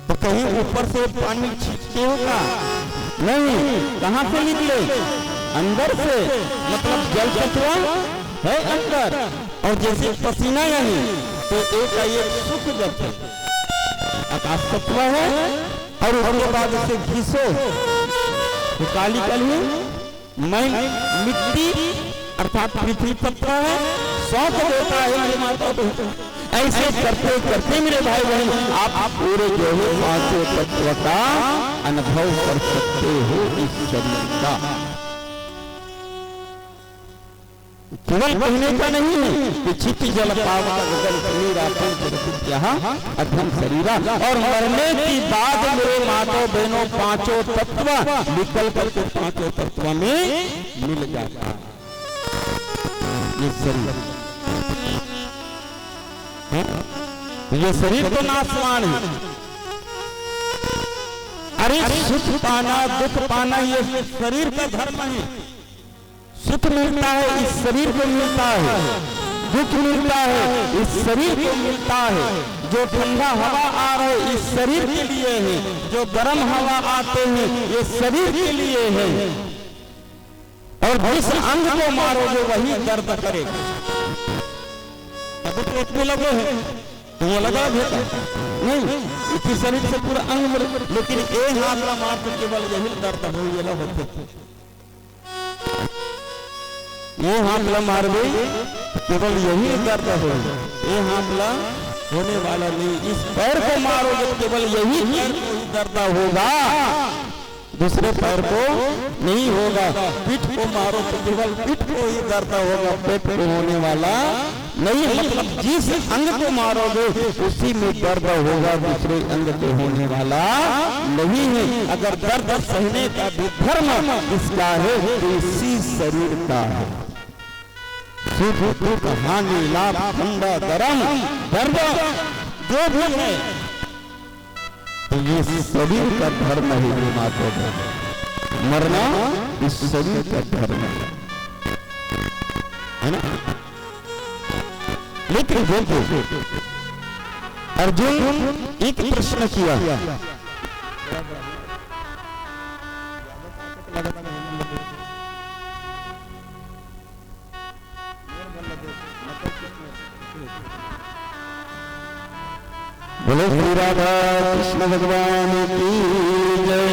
तो कहीं ऊपर से पानी छींचते होगा? नहीं, कहां से निकले? अंदर से, मतलब जल तत्व है अंदर। और जैसे पसीना यानी तो एक सुख जब आकाश तत्व है और उसके बाद उसे घिसो तो काली कली मिट्टी अर्थात पृथ्वी तत्व है, सौंप देता है मेरे माता को। ऐसे करते करते मेरे भाई बहन आप पूरे जो है 5 तत्व का अनुभव कर सकते हो इस शरीर का। केवल कहने का नहीं है कि क्षिति जल पावक गगन शरीरा पंच यहाँ अध्यम शरीरा। और मरने की बाद मेरे माताओं बहनों 5 तत्व निकल करके 5 तत्व में मिल जाता है ये शरीर। ये शरीर तो नाशवान है। अरे सुख पाना दुख पाना ये शरीर का धर्म है। सुख मिलता है इस शरीर को मिलता है, दुख मिलता है इस शरीर को मिलता है। जो ठंडा हवा आ रहा है इस शरीर के लिए है, जो गर्म हवा आते हैं ये शरीर के लिए है। और जिस अंग को मारोगे वही दर्द करेगा। अब तो इतने लगे हैं तो वो लगा भेटा नहीं, इसी शरीर से पूरा अंग मर, लेकिन एक हाथ का मार तो केवल यही दर्द हो ये ना होते। ये हामला मार गई केवल यही दर्द हो, ये हामला होने वाला नहीं। इस पैर को मारोगे केवल यही दर्द होगा, दूसरे पैर को नहीं होगा। पीठ को मारो तो केवल पीठ को ही दर्द होगा, पेट को होने वाला नहीं। मतलब जिस अंग को मारोगे उसी में दर्द होगा, दूसरे अंग को होने वाला नहीं है। अगर दर्द सहने का भी धर्म इसका है तो इसी शरीर का है। सुख दुख हानि लाभ ठंडा गरम दर्द जो भी है तो ये शरीर का धर्म है। माता मरना इस शरीर का धर्म है ना। लेकिन देखो अर्जुन एक प्रश्न किया, बोले श्री राधा कृष्ण भगवान की जय।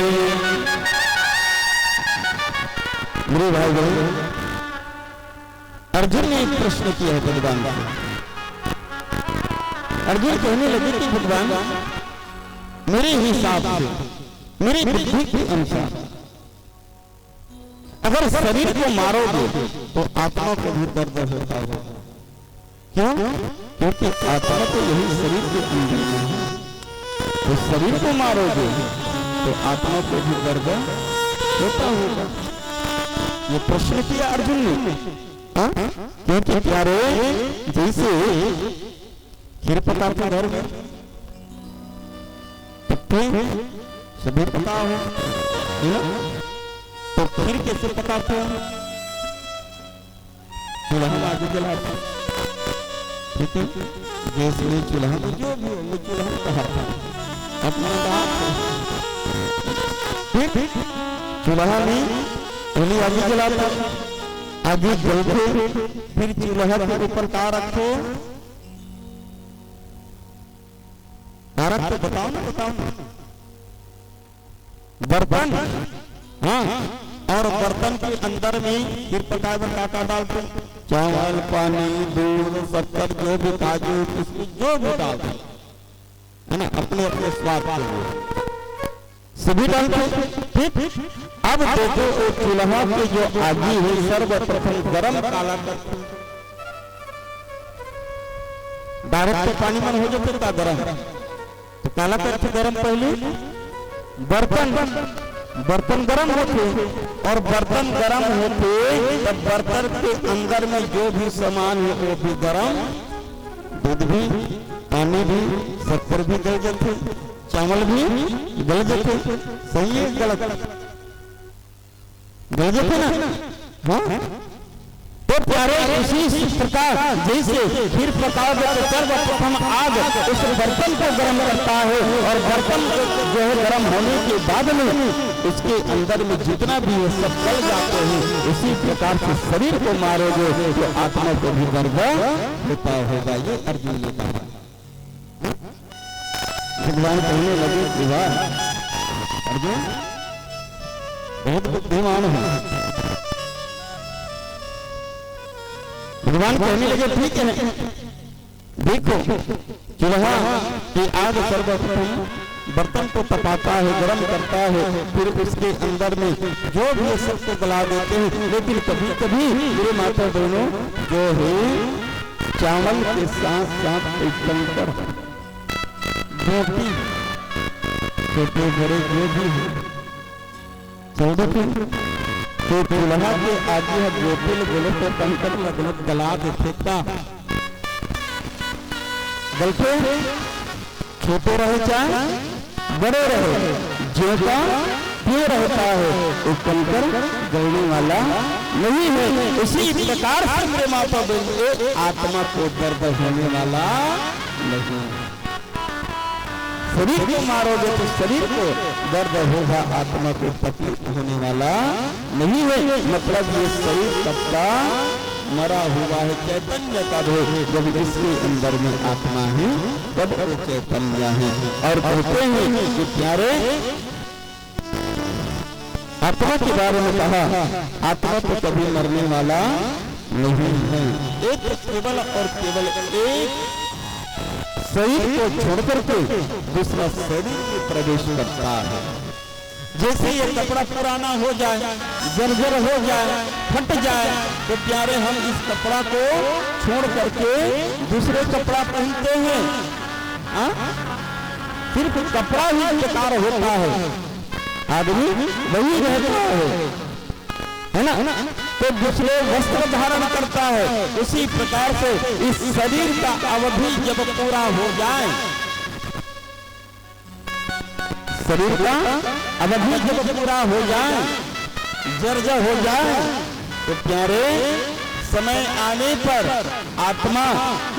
मेरे भाई बहन अर्जुन ने एक प्रश्न किया है भगवान से। अर्जुन कहने लगे कि भगवान मेरे हिसाब से मेरी बुद्धि के अनुसार अगर शरीर को मारोगे तो आत्मा को भी दर्द होता है। क्यों? क्योंकि आत्मा तो यही शरीर के अंदर है। तो शरीर को मारोगे तो आत्मा को भी दर्द होता होगा। ये प्रश्न किया अर्जुन ने। क्योंकि प्यारे जैसे खीर पकाते घर में सभी पका हो तो खीर कैसे पकाते हैं? चूल्हा आगे जलाते, ठीक है, गैस में चूल्हा में जो भी हो चूल्हा कहा था अपना ठीक चूल्हा में पहले आगे जलाता, आगे जलते फिर चूल्हा के ऊपर का रखो, तारक तो बताओ ना बर्तन हाँ, और बर्तन के अंदर में फिर पकाए में काटा डालते, चावल, पानी, दूध, शक्कर, जो भी काजू, किशमिश जो भी डालते है ना, अपने अपने स्वाद के लिए सभी डालते। ठीक, अब देखो वो चूल्हा की जो आगी है सर्वप्रथम गरम काला करते, डायरेक्ट तो पानी मन हो जाते का गरम, तो काला करके गरम पहले बर्तन गरम होते, और बर्तन गरम होते तब बर्तन के अंदर में जो भी सामान है वो भी गरम, दूध भी, पानी भी, शक्कर भी गल जाते, चावल भी गल जाते। सही है गलत? गल जाते ना। हाँ, तो प्यारे इसी प्रकार जैसे फिर पकाओगे तो सर्वप्रथम आग उस बर्तन को गर्म करता है, और बर्तन जो है गर्म होने के बाद में उसके अंदर में जितना भी है सब गल जाते हैं। इसी प्रकार से शरीर को मारोगे तो आत्मा को भी गर्व होता होगा। ये अर्जुन ने कहा। भगवान कहने लगे विवाह अर्जुन बहुत बुद्धिमान है। भगवान कहने लगे ठीक है, देखो चूल्हा की आग सर्वप्रथम बर्तन को तपाता है, गर्म करता है, फिर उसके अंदर में जो भी सबको गला देते हैं। लेकिन कभी कभी मेरे माता दोनों जो है चावल के साथ साथ कंकर, रोटी, छोटे बड़े जो भी है तो चूल्हा के आगे गोपिल बोले तो कंकर लगन गला देते का गलते, छोटे रहे चाहे बड़े रहे, जो का क्यों रहता है वो कंकर गलने वाला नहीं है। इसी प्रकार से मेरे माता बोले आत्मा को दर्द होने वाला नहीं। शरीर को मारोगे तो शरीर को दर्द होगा, आत्मा को तकलीफ होने वाला नहीं है। मतलब ये शरीर सबका मरा हुआ है, चैतन्य का है, जब इसके अंदर में आत्मा है तब वो चैतन्य है। और कहते हैं कि प्यारे आत्मा के बारे में कहा, आत्मा तो कभी मरने वाला नहीं है। एक केवल और केवल एक शरीर को छोड़कर के दूसरा शरीर में प्रवेश करता है। जैसे ये कपड़ा पुराना हो जाए, जर्जर हो जाए, फट जाए, तो प्यारे हम इस कपड़ा को छोड़ करके दूसरे कपड़ा पहनते हैं। सिर्फ कपड़ा ही बेकार होता है, आदमी वही रहता है ना, तो दूसरे वस्त्र धारण करता है। उसी प्रकार से इस शरीर का अवधि जब पूरा हो जाए, शरीर का अवधि जब पूरा हो जाए, जर्जर हो जाए, तो प्यारे समय आने पर आत्मा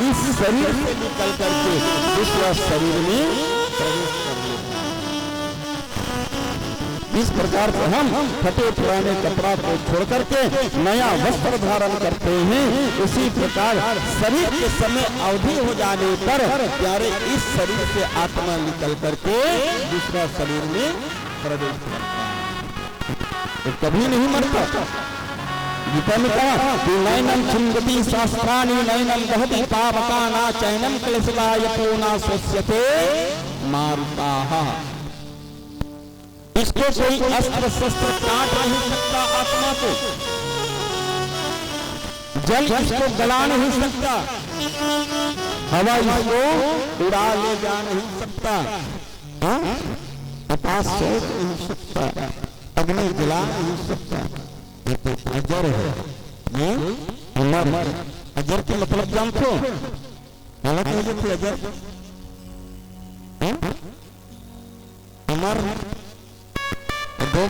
इस शरीर से निकल करके दूसरा शरीर में प्रवेश कर लेता है। इस प्रकार से हम फटे पुराने कपड़ा को छोड़ करके नया वस्त्र धारण करते हैं। उसी प्रकार शरीर के समय अवधि हो जाने पर प्यारे इस शरीर से आत्मा निकल करके दूसरा शरीर में प्रवेश करता है, तो कभी नहीं मरता। गीता में कहा कि नैनम छिंदति शास्त्राणि नैनम दहति पावकाना चैनम क्लेशदायको न सोच्यते मारुताः। इसको कोई अस्त्र शस्त्र काट नहीं सकता, आत्मा को जल इसको गला नहीं सकता, हवा इसको उड़ा ले जा नहीं सकता, आकाश सोच नहीं सकता, अग्नि जला नहीं सकता। ये तो अजर है, ये अमर। अजर के मतलब जानते हो? अलग हो जाते अजर, अमर दो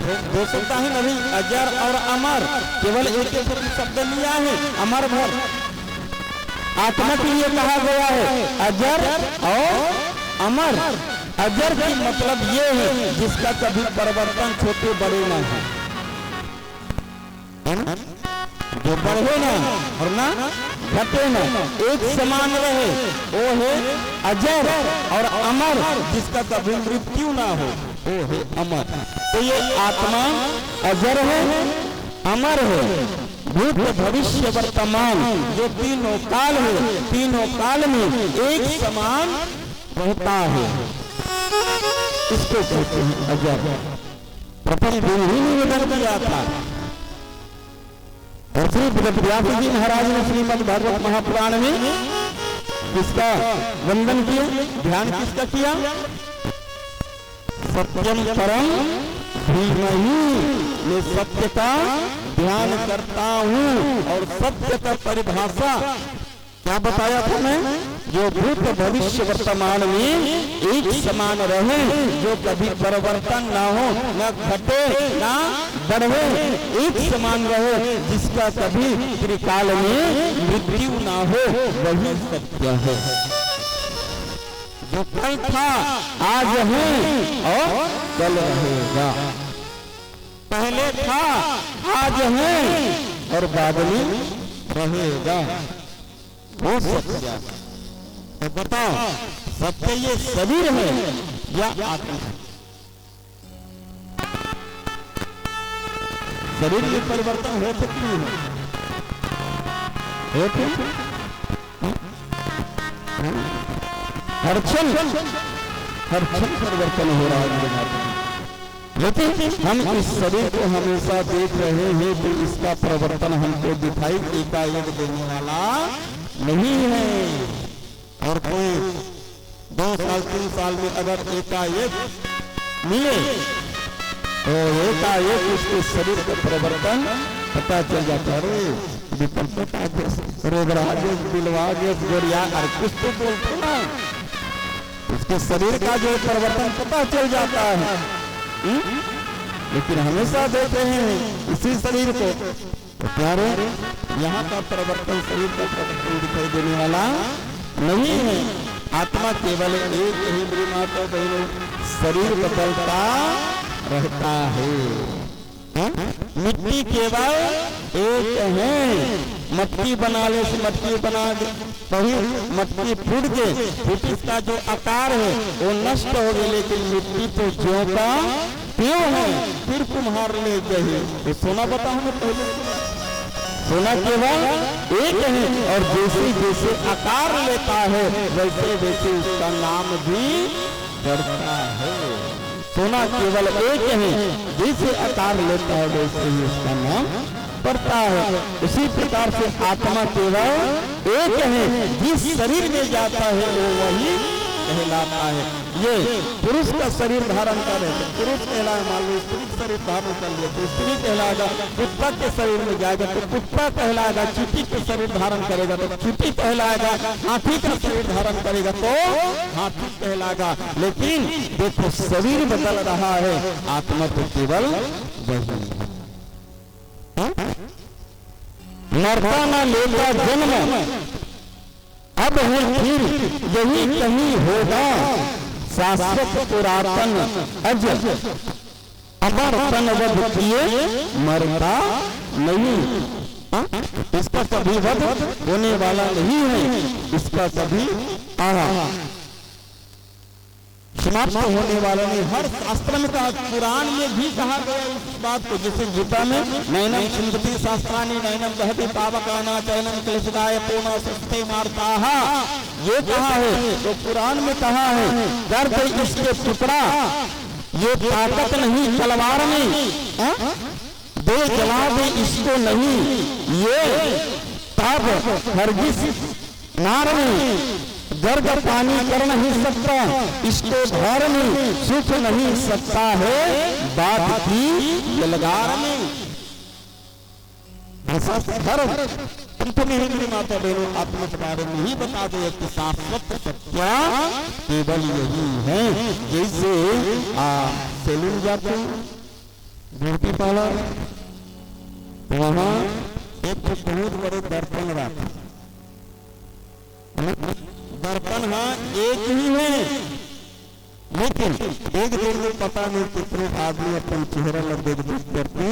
शब्द है नहीं, अजर और अमर केवल एक एक शब्द लिया है। अमर भर आत्मा के लिए कहा गया है, अजर और अमर। अजर की मतलब ये है जिसका कभी परिवर्तन छोटे बड़े ना है, जो बढ़े ना और ना घटे ना, एक समान रहे, वो है अजर और अमर, जिसका कभी मृत्यु ना हो। वो है अमर। तो ये आत्मा अजर है, अमर है, भूत भविष्य वर्तमान जो तीनों काल है, तीनों काल में एक समान रहता है, इसको कहते हैं अजर। प्रथम बिंदु निवेदन किया था और श्री व्यास जी महाराज ने श्रीमद् भागवत महापुराण में किसका वंदन किया, ध्यान किसका किया? सत्यम परम धीमहि, मैं सत्य का ध्यान करता हूँ। और सत्य का परिभाषा क्या बताया था मैं? जो भूत भविष्य वर्तमान में एक समान रहे, जो कभी परिवर्तन ना हो, न घटे ना बढ़े, एक समान रहे, जिसका कभी त्रिकाल में मृत्यु ना हो, वही सत्य है। जो कल था आज है और कल रहेगा, पहले था आज है और बाद में रहेगा, वो सत्य। तो बताओ सत्य ये शरीर है या आत्मा? शरीर में परिवर्तन हो सकती है, हर क्षण परिवर्तन हो रहा है। लेकिन हम इस शरीर को हमेशा देख रहे हैं तो इसका परिवर्तन हमको दिखाई एकाएक देने वाला नहीं है। और कोई 2 साल 3 साल में अगर एकाएक मिले तो एकाएक उसके शरीर का परिवर्तन पता चल जाता है। रोगराजेश बिलवाजेश गोरिया और कुछ तो बोलते ना, उसके शरीर का जो परिवर्तन पता चल जाता है। लेकिन हमेशा देख रहे हैं इसी शरीर को, तो प्यारे यहाँ का परिवर्तन, शरीर का परिवर्तन दिखाई देने वाला नहीं है। आत्मा केवल एक ही मेरी माता बहनों शरीर बदलता रहता है। मिट्टी केवल एक है, मटकी बनाने से मटकी बना कहीं मटकी फूट के फूट का जो आकार है वो नष्ट हो गई, लेकिन मिट्टी तो ज्यों का त्यों है, फिर कुम्हार ले गए। तो सोना बताओ हमें पहले, सोना केवल एक है और जैसे जैसे आकार लेता है वैसे वैसे उसका नाम भी बढ़ता है। सोना केवल एक है, जैसे आकार लेता है वैसे ही उसका नाम बढ़ता है। उसी प्रकार से आत्मा केवल एक है, जिस शरीर में जाता है वो वही कहलाता है। ये पुरुष का शरीर धारण करे तो पुरुष कहलाए, मान लो स्त्री शरीर धारण कर लिया तो स्त्री कहलाएगा। कुत्ता के शरीर में जाएगा तो कुत्ता कहलाएगा। चींटी के शरीर धारण करेगा तो चींटी कहलाएगा। हाथी का शरीर धारण करेगा तो हाथी कहलाएगा। लेकिन देखो शरीर बदल रहा है, आत्मा तो केवल वही। मरता न लेता जन्म, अब है फिर यही कहीं होगा, शाश्वत पुरातन अज अमर तनवध किए मरता नहीं। इसका कभी वध होने वाला नहीं है, इसका कभी समाप्त होने वाला नहीं। हर शास्त्र में कहा, पुराण में भी कहा गया इस बात को। जैसे गीता में नैनम चिंतति शास्त्राणि नैनम दहति पावकाना चैनम क्लेशदाय पूर्ण सस्ते मारताः, ये कहा है। तो पुराण में कहा है कर दे इसके टुकड़ा, ये ताकत नहीं तलवार में, दे जला दे इसको नहीं, ये तब हरगिज नार में गर्भ पानी कर नहीं सकता, इसको घर में सुख नहीं सकता है, बात की जलगार में। ऐसा घर तुम्हें मेरी माता बहनों आत्मा के बारे में ही बता दो कि शाश्वत सत्य केवल यही है। जैसे सैलून जाते ब्यूटी पार्लर, वहां एक बहुत बड़े दर्पण रहते, दर्पण हाँ एक ही है, लेकिन एक दिन में पता नहीं कितने आदमी अपन चेहरा लग देख करके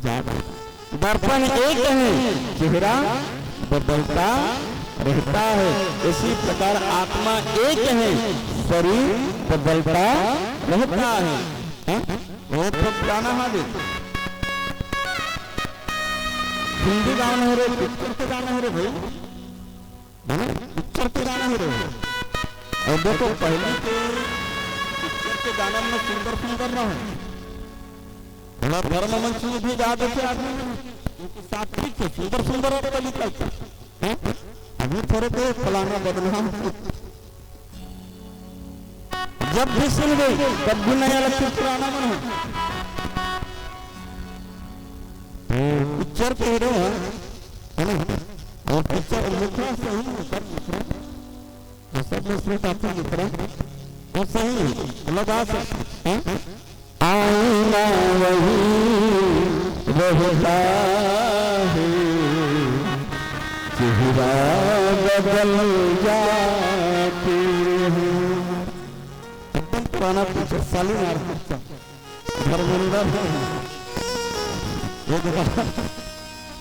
जा रहे। दर्पण एक है, चेहरा बदलता रहता है, इसी प्रकार आत्मा एक है, शरीर बदलता रहता है। वो तो पुराना हादिस। हिंदी गाना है रे, पिक्चर के गाना है रे भाई, पिक्चर के गाना है रे। और देखो पहले के पिक्चर के गाना में सुंदर सुंदर न है, थोड़ा धर्म मंच में भी जाते थे आदमी, उनके सात्विक थे, सुंदर सुंदर कविता थे। अभी थोड़े पे फलाना बदनाम, जब भी सुन गई तब भी नया लगता पुराना मन है। पिक्चर के हीरो है ना, और पिक्चर लिखा सही है, सब में स्रोत आते हैं मित्रा, वो सही लगा सकते हैं। आईना वही रहता है, चेहरा बदल जाती है। एकदम पुराना पिक्चर, सालीमार पिक्चर, धर्मेंद्र है। ये देखा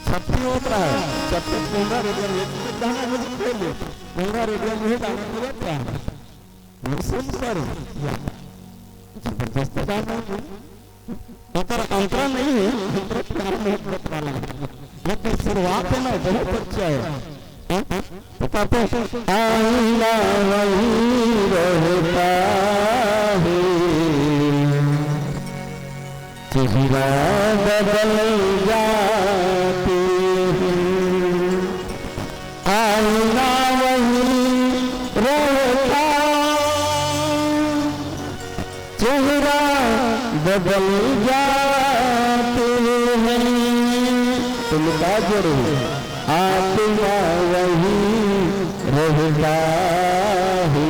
छत्ती होता है, छत्ती पूरा रेडियो में गाना मुझे पहले पूरा रेडियो में गाना मुझे क्या है सुन कर जबरदस्त गाना है। अगर अंतरा नहीं है, अंतरा गाना बहुत वाला है, लेकिन शुरुआत है ना बहुत अच्छा है। तो कहते आईना वही रहता है, चेहरा बदल जाती है। आईना वही रहता, चेहरा बदल जाते हैं। तुम का जरूर आत्मा वही रहता है,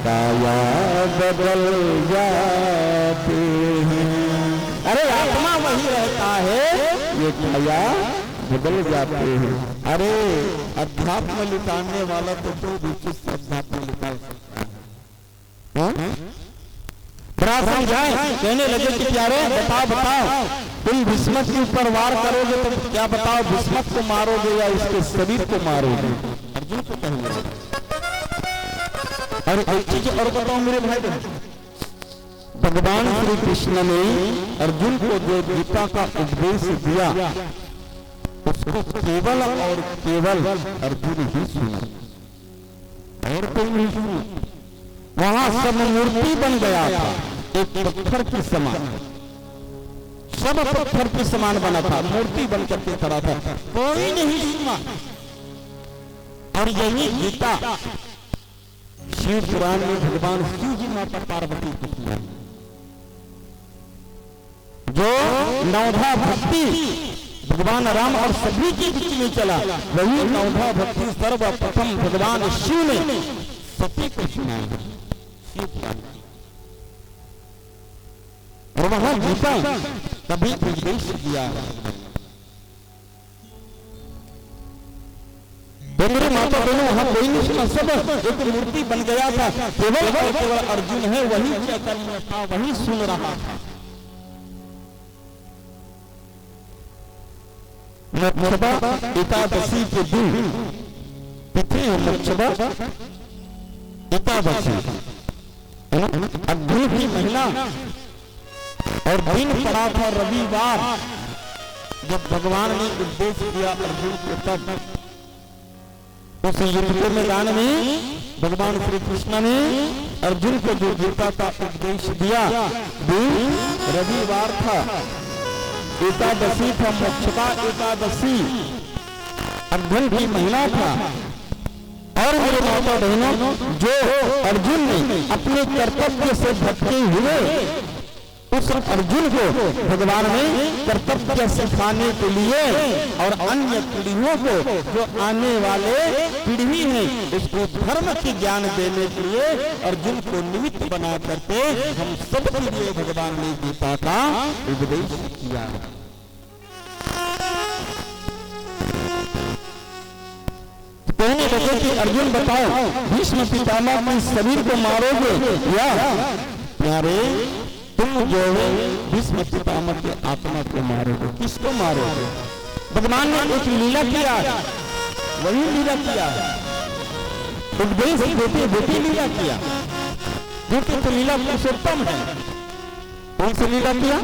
काया बदल जाते हैं। अरे आत्मा वही रहता है, ये काया बदल जाते हैं। अरे अध्यात्म लिटाने वाला तो विशिष्ट अध्यात्म लिटा सकता है। बड़ा समझाए, कहने लगे कि प्यारे बताओ बताओ, तुम भीष्मक के ऊपर वार करोगे तो क्या बताओ, भीष्मक को मारोगे या इसके शरीर को मारोगे? अर्जुन को कहेंगे। और एक चीज और बताओ मेरे भाई बहन, भगवान श्री कृष्ण ने अर्जुन को जो गीता का उपदेश दिया, उसको केवल और केवल अर्जुन ही सुना, और कोई नहीं सुना। वहां सब मूर्ति बन गया था, एक पत्थर के समान, सब पत्थर के समान बना था, मूर्ति बन करके खड़ा था, कोई नहीं सुना। और यही गीता शिव पुराण में भगवान शिव जी माता पार्वती को सुना, जो नवधा भक्ति भगवान राम और सभी के बीच में चला, वही नवधा भक्ति सर्वप्रथम भगवान शिव ने सती को सुनाया। और वहां गीता कभी उपदेश दिया। मेरे माता बहनों, वहां कोई नहीं सुना, सब एक मूर्ति बन गया था, केवल और केवल अर्जुन है वही चैतन्य था, वही सुन रहा था। मोक्षदा एकादशी के दिन तिथि है, मोक्षदा एकादशी, अर्जुन की महीना, और दिन पड़ा था रविवार। जब भगवान ने उपदेश दिया अर्जुन को, तब उस युद्ध के मैदान में भगवान श्री कृष्ण ने अर्जुन को जो गीता का उपदेश दिया, दिन रविवार था, एकादशी था, मोक्षदा एकादशी, अर्जुन की महीना था। और मेरे माता बहनों, जो अर्जुन ने अपने कर्तव्य से भटके हुए, उस अर्जुन को भगवान ने कर्तव्य सिखाने के लिए और अन्य पीढ़ियों को, जो आने वाले पीढ़ी है, उसको धर्म की ज्ञान देने के लिए अर्जुन को निमित्त बना करके हम सबके लिए भगवान ने गीता का उपदेश किया। कहने लगे कि अर्जुन बताओ, भीष्म पितामह के शरीर को मारोगे या प्यारे तुम जो है भीष्म पितामह के आत्मा को मारोगे? किसको मारोगे? भगवान ने एक लीला किया, वही लीला किया, उपदेश देते देते लीला किया, जो कि तो लीला पुरुषोत्तम है। कौन सी लीला किया?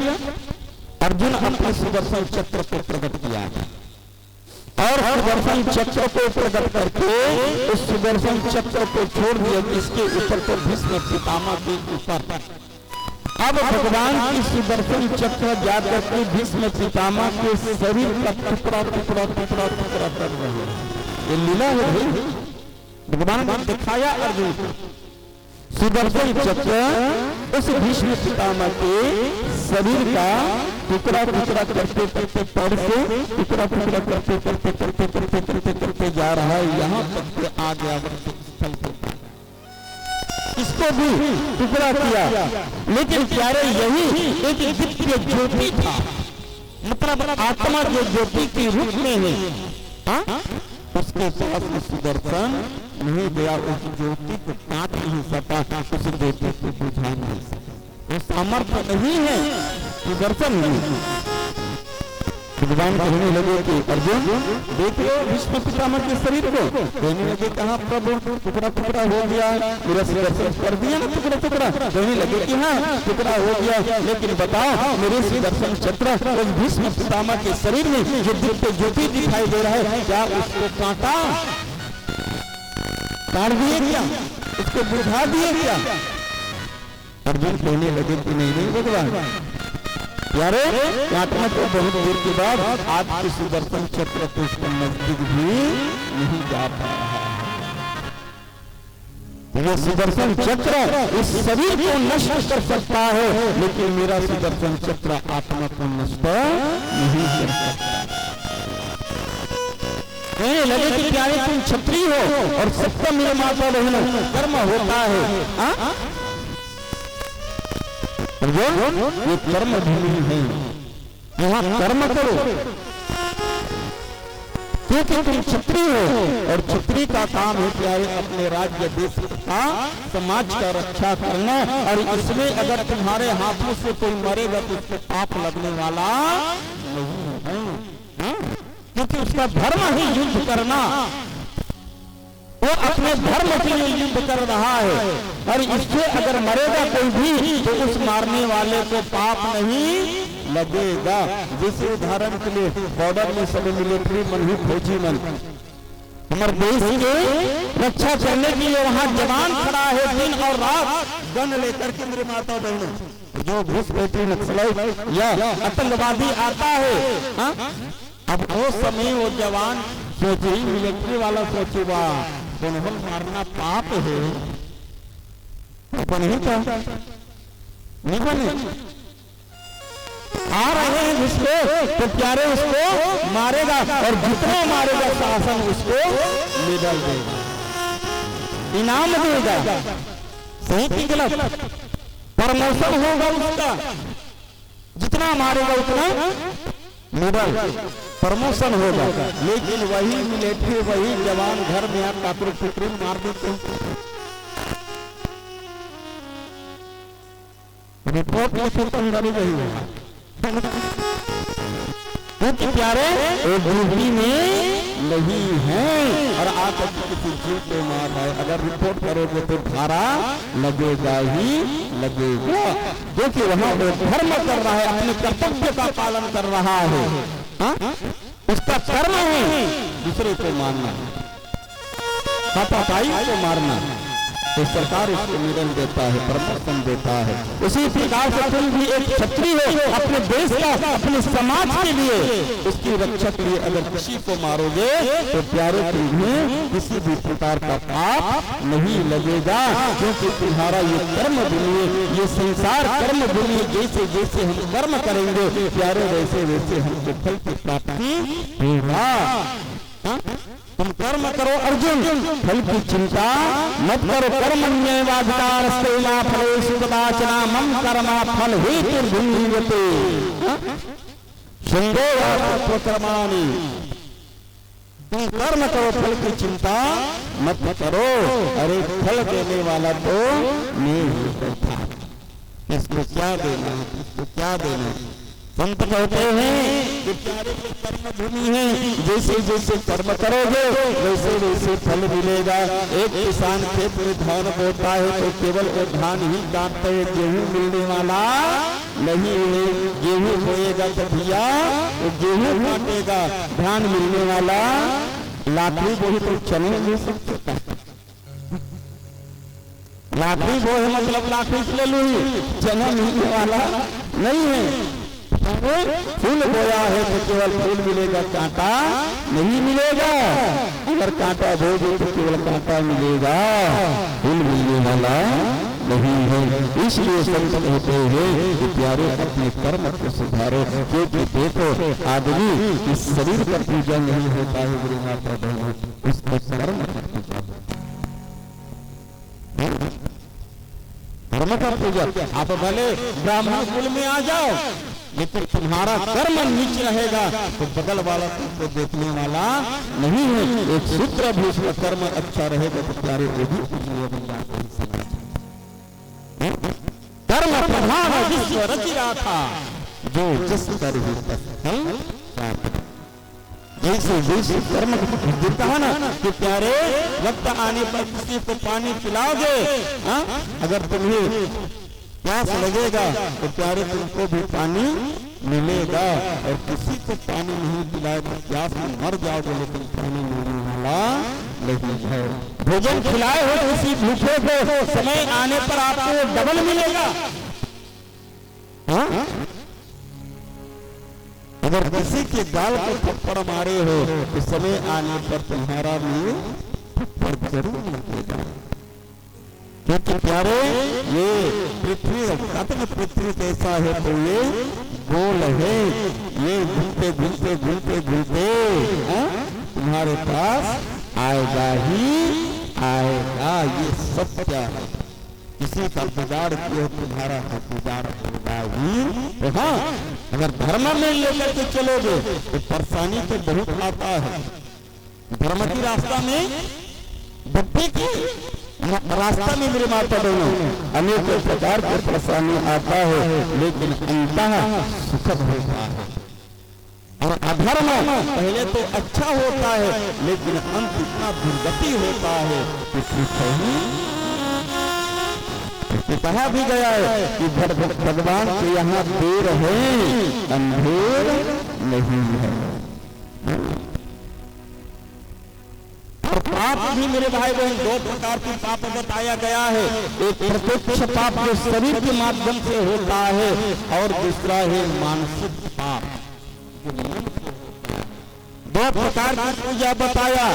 अर्जुन अपने सुदर्शन चक्र को प्रकट किया और सुदर्शन चक्र को प्रकट करके उस सुदर्शन चक्र को छोड़ दिया, इसके ऊपर तो भीष्म पितामह के ऊपर। अब भगवान की सुदर्शन चक्र जाकर के भीष्म पितामह के शरीर का टुकड़ा टुकड़ा टुकड़ा टुकड़ा कर रहे हैं। ये लीला है भाई, भगवान ने दिखाया अर्जुन को सुदर्शन चक्र उस भीष्म पितामह के शरीर का टुकड़ा टुकड़ा करते करते पैर से टुकड़ा टुकड़ा करते करते करते करते करते करते जा रहा है, यहाँ तक के आ गया स्थल पर। इसको भी टुकड़ा किया, लेकिन प्यारे यही एक दिव्य ज्योति था, मतलब आत्मा जो ज्योति के रूप में है, उसके पास सुदर्शन नहीं गया, उस ज्योति को काट नहीं सका, उस ज्योति को बुझा नहीं सका, वो सामर्थ्य नहीं है, सुदर्शन नहीं। भगवान कहने लगे कि अर्जुन देख लो भीष्म पितामह के शरीर को, कहने लगे कहाँ प्रभु टुकड़ा टुकड़ा हो गया, मेरा सुदर्शन कर दिया ना टुकड़ा टुकड़ा, कहने लगे कि हाँ टुकड़ा हो गया, लेकिन बताओ मेरे सुदर्शन चक्र उस भीष्म पितामह के शरीर में जो दिव्य ज्योति दिखाई दे रहा है, क्या उसको काटा, काट दिए क्या, उसको बुझा दिए क्या? अर्जुन कहने लगे कि नहीं नहीं भगवान यारे, काटना तो बहुत देर के बाद आपके सुदर्शन चक्र को उसका नजदीक भी नहीं जा पा रहा है। ये सुदर्शन चक्र इस शरीर को नष्ट कर सकता है, लेकिन मेरा सुदर्शन चक्र आत्मा को नष्ट नहीं कर सकता। कहने लगे कि प्यारे तुम क्षत्रिय हो और सबका मेरे माता बहनों कर्म होता है, ये कर्म भूमि है, यहाँ कर्म करो, क्योंकि तुम क्षत्रिय हो और क्षत्रिय का काम है प्यारे अपने राज्य देश का समाज का रक्षा करना, और इसमें अगर तुम्हारे हाथों से कोई मरेगा तो उसको पाप लगने वाला नहीं है, क्योंकि उसका धर्म ही युद्ध करना, वो अपने धर्म के लिए युद्ध कर रहा है, और इससे अगर मरेगा कोई भी तो उस मारने वाले को पाप नहीं लगेगा। जैसे उदाहरण के लिए बॉर्डर में सब मिलिट्री मन ही फौजी मन हमारे देश के रक्षा करने के लिए वहाँ जवान खड़ा है, दिन और रात गन लेकर के मेरे माता बहनों, जो घुसपैठी नक्सली या आतंकवादी आता है, अब वो समय वो जवान सोचे, मिलिट्री वाला सोचेगा जनरल मारना पाप है, नहीं था नहीं बने, आ रहे हैं जिसको तो प्यारे उसको मारेगा, और जितना मारेगा शासन उसको मेडल देगा, इनाम देगा, सही की गलत, प्रमोशन होगा उसका, जितना मारेगा उतना मेडल प्रमोशन होगा। लेकिन वही मिलिट्री वही जवान घर में आप कातुर फिक्री मार देते हैं, रिपोर्ट में फिर अंदर वही होगा, क्योंकि प्यारे ड्यूटी में नहीं है, और आप किसी जीव को मार रहे, अगर रिपोर्ट करोगे तो धारा लगेगा ही लगेगा, क्योंकि वहां वो धर्म कर रहा है, अपने कर्तव्य का पालन कर रहा है, उसका कर्म है दूसरे को मारना, हाथापाई को मारना, तो सरकार उसको मेडल देता है, प्रमोशन देता है। उसी प्रकार से तुम भी एक क्षत्रिय हो, अपने देश का अपने समाज के लिए उसकी रक्षा के लिए अगर किसी को मारोगे तो प्यारे तुम्हें किसी भी प्रकार का पाप नहीं लगेगा, क्योंकि तुम्हारा ये कर्म भूमि, ये संसार कर्म भूमि, जैसे जैसे हम कर्म करेंगे प्यारे वैसे वैसे हमको फल की प्राप्ति होगा। तुम कर्म करो अर्जुन, फल की चिंता मत करो, कर्मण्येवाधिकार सेना फलेषु कदाचन मम कर्मा फल हेतुर्भुञ्जते संगो कर्माणि। तुम कर्म करो, फल की चिंता मत करो, अरे फल देने वाला तो मैं ही बैठा, इसको क्या देना, इसको क्या देना, संत कहते हैं कि प्यारे की कर्म भूमि है, जैसे जैसे कर्म करोगे वैसे वैसे फल मिलेगा। एक किसान खेत में धान बोता है तो केवल वो धान ही काटता है, गेहूं मिलने वाला नहीं है। गेहूं बोएगा तो भैया वो गेहूं काटेगा, धान मिलने वाला लाठी बोही तो चने मिल सकता है। लाठी बोहे मतलब लाठी से ले लूंगी, चना मिलने वाला नहीं है। फूल बोया है तो केवल फूल मिलेगा, कांटा नहीं मिलेगा। अगर कांटा बोगे तो केवल कांटा मिलेगा, फूल मिलने वाला नहीं है। इसलिए संत कहते हैं कि प्यारे अपने कर्म को सुधारो, क्योंकि देखो आदमी इस शरीर का पूजा नहीं होता है मेरी माता बहनों, उसको कर्म का पूजा, कर्म का पूजा। आप भले ब्राह्मण कुल में आ जाओ लेकिन तुम्हारा कर्म नीच रहेगा तो बगल वाला तुमको देखने वाला नहीं है। एक सूत्र भी उसका कर्म अच्छा रहेगा तो प्यारे वो भी कर्म प्रधान विश्व रच रहा था, जो जिस कर जैसे जैसे कर्म देता है ना कि प्यारे वक्त आने पर किसी को पानी पिलाओगे, अगर तुम्हें प्यास लगेगा तो प्यारे तुमको भी पानी मिलेगा। और किसी को पानी नहीं पिलाए तो प्यास में मर जाओगे, लेकिन पानी मिलने वाला नहीं है। भोजन खिलाए हो किसी भूखे को, समय आने पर आपको डबल मिलेगा। अगर किसी के गाल को थप्पड़ मारे हो तो समय आने पर तुम्हारा भी थप्पड़ जरूर मिलेगा। क्योंकि प्यारे ये पृथ्वी कतन पृथ्वी कैसा है तो ये गोल है, ये घूमते घूमते घूमते घूमते तुम्हारे पास आएगा ही आएगा। ये सत्य है, किसी का बिगाड़ किया तुम्हारा बिगाड़ होगा ही। हाँ, अगर धर्म में लेकर के चलोगे तो परेशानी तो बहुत आता है। धर्म की रास्ता में भक्ति की रास्ता में मेरे माता बहनों अनेक प्रकार की परेशानी आता है, लेकिन अंततः सुखद होता है। और अधर्म पहले तो अच्छा होता है लेकिन अंत इतना दुर्गति होता है कि सुख ही कहा भी गया है कि भगवान के यहाँ देर है अंधेर नहीं है। और पाप भी मेरे भाई बहन दो प्रकार के पाप बताया गया है। एक प्रत्यक्ष पाप जो शरीर के माध्यम से होता है और दूसरा है मानसिक पाप। दो प्रकार की पूजा बताया,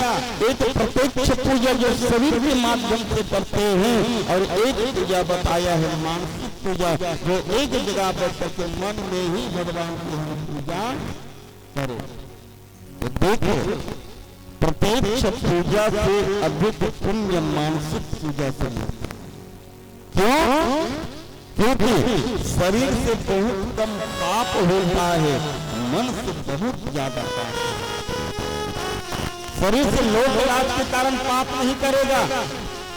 एक प्रत्यक्ष पूजा जो शरीर के माध्यम से करते हैं और एक पूजा बताया है मानसिक पूजा जो एक जगह पर करके मन में ही भगवान की हम पूजा करें। तो देखो प्रत्यक्ष पूजा से अधिक पुण्य मानसिक पूजा से मिलता। क्यों? क्योंकि शरीर से बहुत कम पाप होता है, मन से बहुत ज्यादा पाप। शरीर से लोग लाज के कारण पाप नहीं करेगा,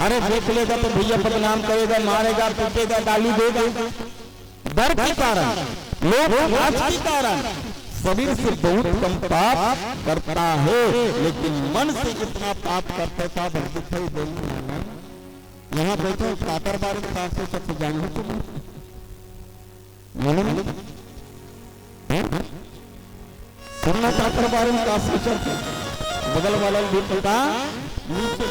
अरे देख लेगा तो भैया बदनाम करेगा, मारेगा, पीटेगा, गाली देगा। डर के कारण, लोग लाज के कारण शरीर से बहुत कम पाप करता है, लेकिन मन से इतना पाप करता था दिखाई देना। यहाँ बैठे काकर बारे में 500 जान सुनना काकर बारे में 500 बगल वाला भी पता नीचे।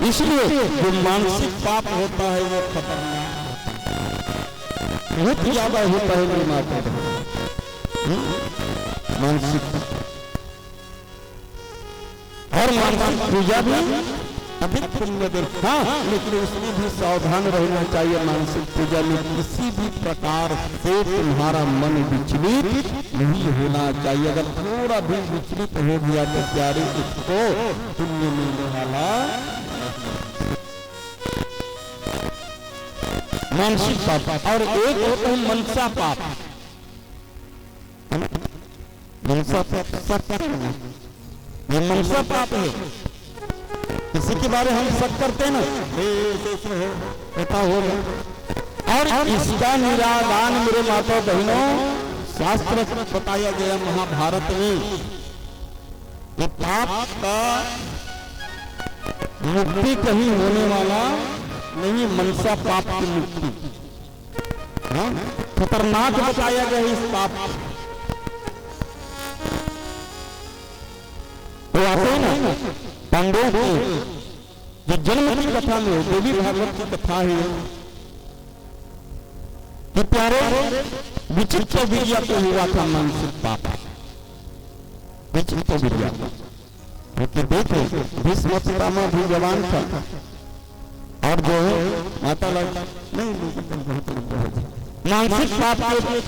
इसलिए जो मानसिक पाप होता है वो खतरनाक बहुत ज्यादा होता है मेरी माता मानसिक। और मानसिक पूजा भी अधिक पुण्य देता, लेकिन उसमें भी सावधान रहना चाहिए। मानसिक पूजा में किसी भी प्रकार से तुम्हारा मन विचलित नहीं होना चाहिए। अगर थोड़ा भी विचलित हो गया तो प्यारे उसको पुण्य मिलने वाला मानसिक पाप। और एक होता है मनसा पाप। मनसा पाप शक करना, ये मनसा पाप है। किसी के बारे हम शक करते हैं ना, ऐसा होगा, और इसका निरादान मेरे माता बहनों शास्त्र बताया गया महाभारत में। ये पाप का मुक्ति कहीं होने वाला नहीं, मनसा पाप की मुक्ति। हाँ? खतरनाक बताया गया इस पाप। तो आते हैं ना पांडवों के जो जन्म की कथा में देवी भागवत की कथा है कि प्यारे विचित्र विद्या को हुआ था मानसिक पाप, विचित्र विद्या। क्योंकि देखो भीष्म पितामह भी जवान था और जो है माता नहीं मानसिक पाप के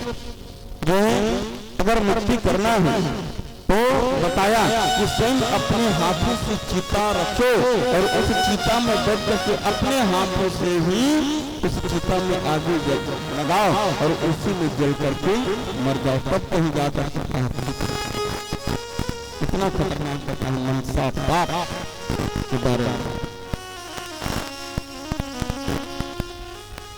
जो है अगर मुक्ति करना है तो बताया कि स्वयं अपने हाथों से चिता रखो और उस चिता में बैठ करके अपने हाथों से ही उस चिता में आगे लगाओ और उसी में जल करके मर जाओ, तब कहीं जाकर इतना खतरनाक होता है मनसा पाप के बारे में।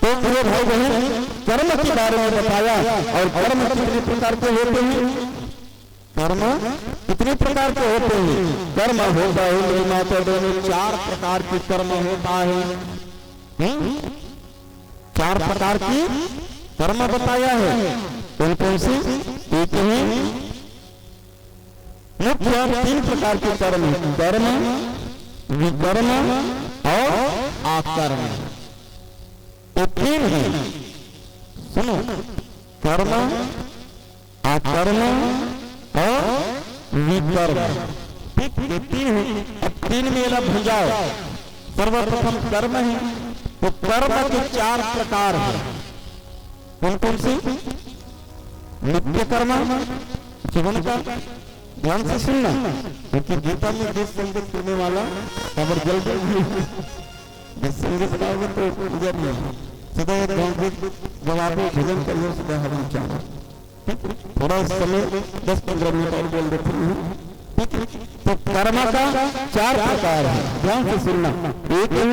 तो मेरे भाई बहन कर्म के बारे में बताया और कर्म कितने प्रकार के होते हैं, कर्म कितने प्रकार के होते हैं। कर्म होता है मेरी माता बहनों 4 प्रकार के कर्म होता है। 4 प्रकार की कर्म बताया है। कौन कौन से? एक है मुख्य 3 प्रकार के कर्म, कर्म, विकर्म और आकर्म। तो 3 है, सुनो, कर्म, आकर्म और विकर्म। ठीक है, 3 है। अब 3 में अलग भुजाओ। सर्वप्रथम कर्म है, तो कर्म के 4 प्रकार है। कौन कौन से? नित्य कर्म, जीवन का, ध्यान से सुनना, क्योंकि गीता में जिस संगत करने वाला खबर जल्दी जिस संगत पाओगे तो उधर नहीं सीधा जवाब भजन करिए, सीधा हवन चाहो। थोड़ा समय 10-15 मिनट और बोल देते हैं। तो कर्म का 4 प्रकार है, ध्यान से सुनना। एक है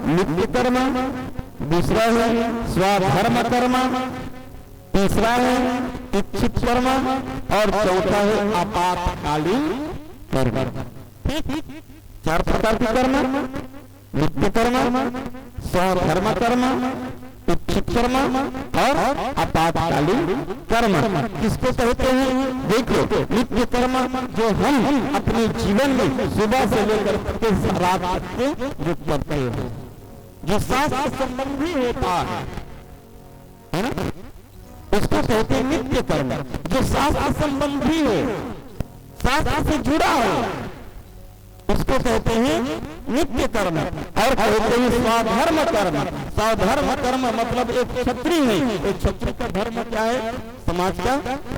नित्य कर्म, दूसरा है स्वधर्म कर्म, तीसरा है इच्छित कर्म और चौथा है आपातकालीन कर्म। 4 प्रकार के कर्म, नित्य कर्म, स्वधर्म कर्म, इच्छित कर्म और आपातकालीन कर्म। किसको कहते हैं? देखो, नित्य कर्म जो हम अपने जीवन में सुबह से लेकर के रात तक के जो करते हैं, जो शास्त्र संबंधी होता है ना, उसको कहते हैं नित्य कर्म। जो शास्त्र संबंधी हो, शास्त्र से जुड़ा हो, उसको कहते हैं नित्य कर्म। और कहते हैं स्वधर्म कर्म। स्वधर्म कर्म मतलब एक क्षत्रिय है, एक क्षत्रिय का धर्म क्या है? समाज का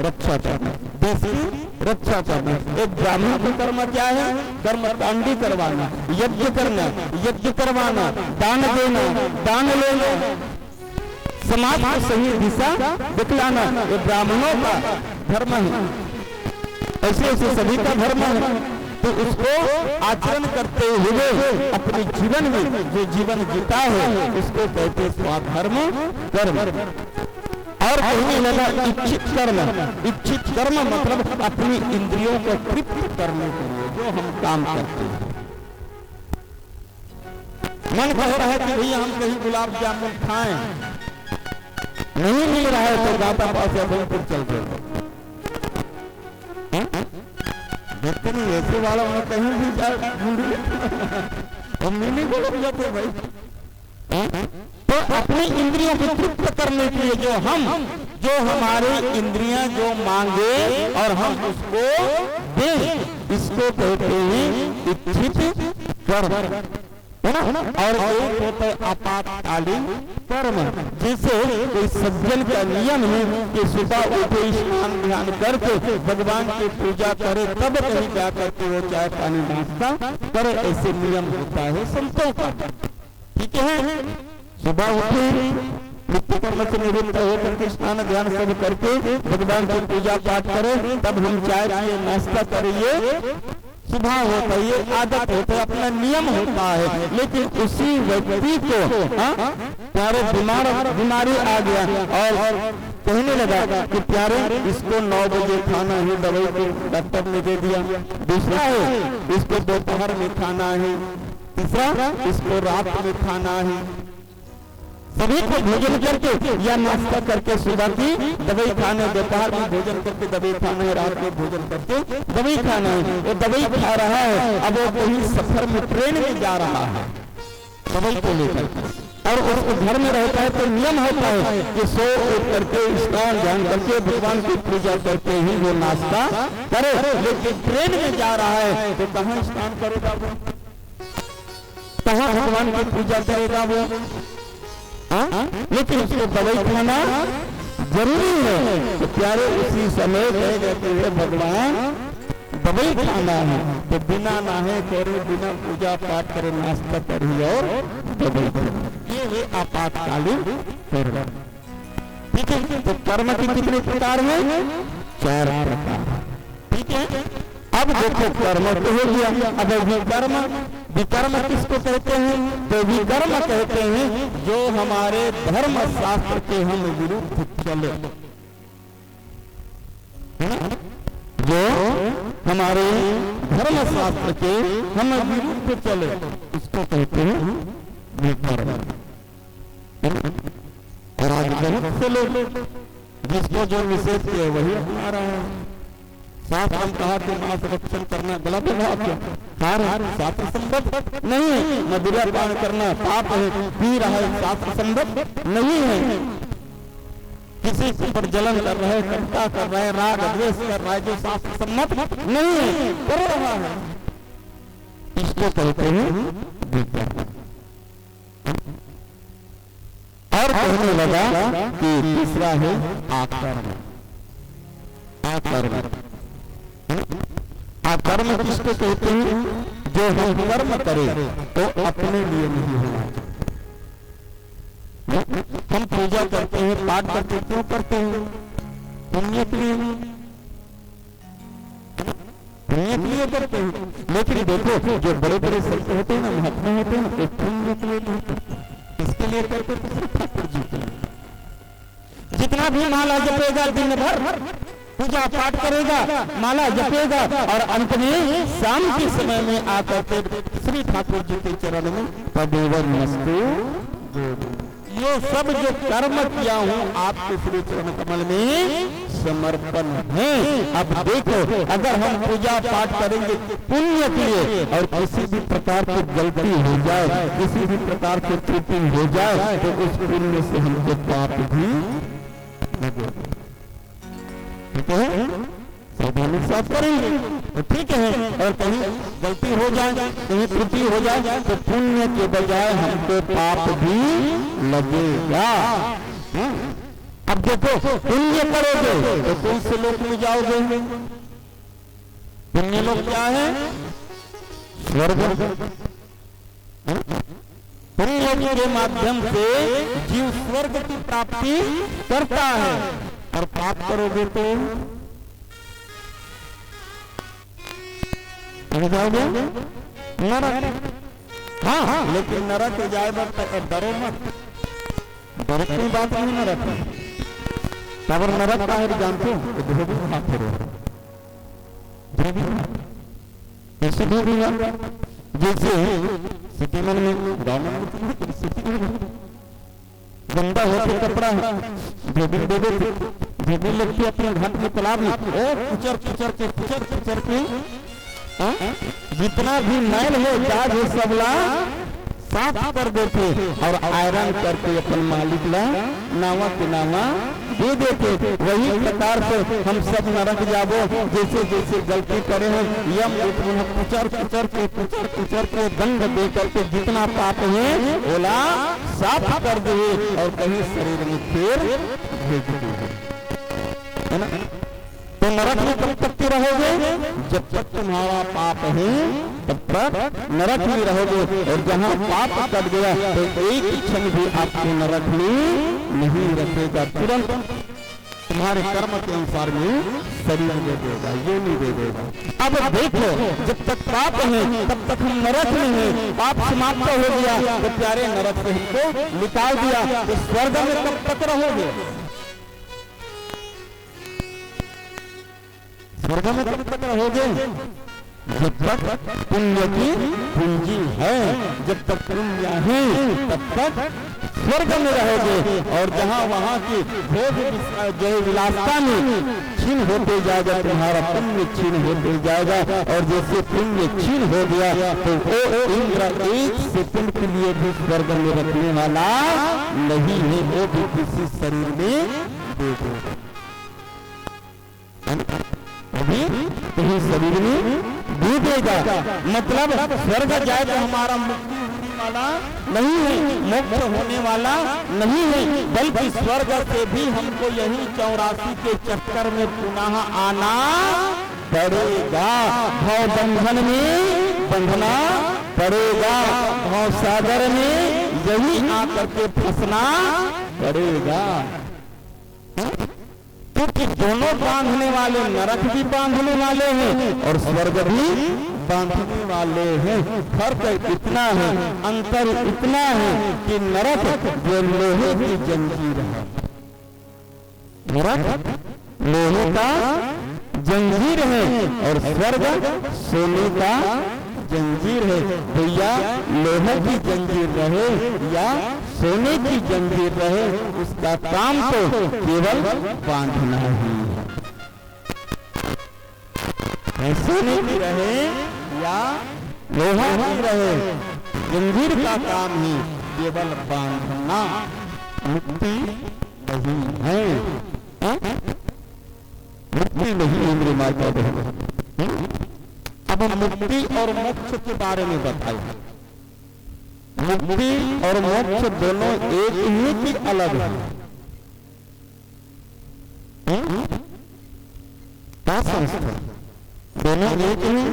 रक्षा करना, देश की रक्षा करना। एक ब्राह्मण का कर्म क्या है? कर्म कांडी करवाना, यज्ञ करना, यज्ञ करवाना, दान देना, दान लेना, समाज को सही दिशा दिखलाना, ये ब्राह्मणों का धर्म है। ऐसे ऐसे सभी का धर्म है। तो उसको आचरण करते हुए अपने जीवन में जो जीवन जीता है उसको कहते स्वधर्म कर्म। और कहने लगा इच्छित कर्म। इच्छित कर्म मतलब अपनी इंद्रियों को तृप्त करने के लिए जो हम काम करते हैं। मन कह रहा है कि भैया हम कहीं गुलाब जामुन खाएं, नहीं मिल रहा है तो दाता पास अभनपुर चल गए। देखते नहीं ऐसे वाला में कहीं भी जाए हम मिली बोल जाते भाई। तो अपनी इंद्रियों को तृप्त करने के लिए जो हमारे इंद्रियां जो मांगे और हम उसको दें, इसको कहते हैं इच्छित कर्म, है ना। और एक होता है आपातकालीन कर्म, जिसे कोई सज्जन का नियम है कि सुबह उठे स्नान ध्यान करके भगवान की पूजा करे तब कहीं जा करके वो चाय पानी नाश्ता करे, ऐसे नियम होता है संतों का। ठीक है, सुबह उठे नित्य कर्म से निवृत्त होकर के स्नान ध्यान सब करके भगवान की पूजा पाठ करे, तब हम चाय पिए नाश्ता करिए। सुबह होता है, ये आदत होता है, अपना नियम होता है। लेकिन उसी व्यक्ति को प्यारे बीमारी आ गया और कहने लगा कि प्यारे इसको 9 बजे खाना है, दवाई को डॉक्टर ने दे दिया। दूसरा है इसको दोपहर में खाना है, तीसरा इसको रात में खाना है। सभी को भोजन करके या नाश्ता करके सुबह की दवाई खाना, दोपहर में भोजन करके दवाई खाना है, रात में भोजन करके दवाई खाना है। वो दवाई खा रहा है, अब वो कहीं सफर में ट्रेन में जा रहा है दवाई को लेकर, और उसको घर में रहता है तो नियम होता है कि सो उठ करके स्नान ध्यान करके भगवान की पूजा करके ही वो नाश्ता करे। लेकिन ट्रेन में जा रहा है तो कहाँ स्नान करेगा वो, कहाँ भगवान की पूजा करेगा वो? लेकिन उसको दवाई खाना जरूरी है। तो प्यारे उसी समय कह जाते हैं भगवान दवाई खाना है तो बिना नहाए करे, बिना पूजा पाठ करे नाश्ता करी और दवाई करे। ये है आपातकालीन कर्म। ठीक है, तो कर्म के कितने प्रकार हैं? 4 प्रकार। ठीक है, अब देखो कर्म तो हो गया, अब विकर्म। विकर्म किसको कहते हैं? तो विकर्म कहते हैं जो हमारे धर्म शास्त्र के हम विरुद्ध चले, जो हमारे धर्म शास्त्र के हम विरुद्ध चले उसको कहते हैं विकर्म। और आज बहुत से लोग जिसको जो निषेध किए वही अपना रहा है। शास्त्र हम कहा कि मांस रक्षण करना गलत है, शास्त्र संबद्ध नहीं है। मदिरा पान करना पाप है, पी रहा है, शास्त्र संबद्ध नहीं है। किसी के ऊपर जलन कर रहा है, कटता कर रहा है, राग द्वेष कर रहा है, जो शास्त्र सम्मत नहीं है, कर रहा है, इसको कहते हैं विकर्म। और कहने लगा कि तीसरा है आकर्म। आकर्म, आकर्म किसको कहते हैं? जो हम कर्म करें तो अपने लिए नहीं होना चाहिए। हम पूजा करते हैं, पाठ करते, क्यों करते हैं? पुण्य के लिए, पुण्य के लिए करते हैं। लेकिन देखो जो बड़े बड़े संत होते हैं ना, महात्मा होते हैं ना, वो पुण्य के लिए नहीं करते। इसके लिए करते तो सिर्फ ठाकुर जी के लिए। जितना भी माला जपेगा दिन भर, पूजा पाठ करेगा, माला जपेगा, और अंत में शाम के समय में आकर के श्री ठाकुर जी के चरण में तदेव नमस्ते। ये सब जो कर्म किया हूँ आपके श्री चरण कमल में समर्पण है। अब देखो, अगर हम पूजा पाठ करेंगे पुण्य के लिए और किसी भी प्रकार की गलती हो जाए, किसी भी प्रकार की त्रुटि हो जाए, तो उस पुण्य से हमको पाप भी लगेगा। ठीक है, सावधानी साफ करेंगे तो ठीक है, और कहीं गलती हो जाए, कहीं त्रुटि हो जाए, तो पुण्य के बजाय हमको पाप भी लगेगा। अब देखो, पुण्य करोगे तो कौन से लोक में जाओगे? पुण्य लोग क्या है? स्वर्ग। पुण्य के माध्यम से जीव स्वर्ग की प्राप्ति करता है, और पाप करोगे तो जाओगे नरक। हाँ, लेकिन नरक जाए डरो मत, डर की बात नहीं। नरक तबर नरक का है जानते हो? धोबी हाथ हो कैसे धोबी, जैसे सिटी में सिटी में गंदा होते कपड़ा धोबी दे देते, धोबी लोग अपने घाट में तालाब में कुचर कुचर के कुचर कुचर के जितना भी मैल हो जाए वो सबला साफ कर देते और आयरन करके अपन मालिक ला नावा के नावा दे देते। वही प्रकार से हम सब नरक जाबो, जैसे जैसे गलती करे हैं यम कुचर कुचर के दंड दे करके जितना पाप है ओला साफ कर दे और कहीं शरीर में फिर भेज दे, है ना। तो नरक में कब तक रहोगे? जब तक तुम्हारा पाप है तब तक नरक में रहोगे, और जहाँ पाप कट गया तो एक क्षण भी आपको नरक में नहीं रखेगा। तुरंत तुम्हारे कर्म के अनुसार में शरीर दे देगा, ये नहीं दे देगा। अब देखो, जब तक पाप है तब तक हम नरक में हैं। पाप समाप्त हो गया तो प्यारे नरक से हमको निकाल दिया, तो स्वर्ग में कब तक रहोगे? स्वर्ग में कब तक रहोगे? जब तक पुण्य की पूंजी है, जब तक पुण्य है तब तक स्वर्ग में रहोगे। और जहाँ वहाँ की भोग जो विलासता में छीन होते जाएगा, तुम्हारा पुण्य छीन होते जाएगा। और जैसे पुण्य छीन हो गया तो वो इंद्र एक सेकंड के लिए भी स्वर्ग में रखने वाला नहीं है, वो भी किसी शरीर में दे देगा, अभी कहीं शरीर में दे देगा। मतलब स्वर्ग जाए तो हमारा मुक्ति होने वाला नहीं है, मोक्ष होने वाला नहीं है, बल्कि स्वर्ग से भी हमको यही 84 के चक्कर में पुनः आना पड़ेगा। भव बंधन में बंधना पड़ेगा, भव सागर में यही आकर के फंसना पड़ेगा। क्योंकि दोनों बांधने वाले, नरक भी बांधने वाले हैं और स्वर्ग भी बांधने वाले हैं। फर्क इतना है, अंतर इतना है कि नरक जो लोहे की जंजीर है, नरक लोहे का जंजीर है और स्वर्ग सोने का जंजीर है। भैया लोहे की जंजीर रहे या सोने की जंजीर रहे, उसका काम तो केवल बांधना ही है। सोने की रहे या लोहा की रहे, जंजीर का काम ही केवल बांधना, मुक्ति नहीं है। मुक्ति नहीं इंद्र माता बहन। अब मुक्ति और मोक्ष के बारे में बताइए। मुक्ति और मोक्ष दोनों एक ही कि अलग है? क्या समझते? दोनों एक ही,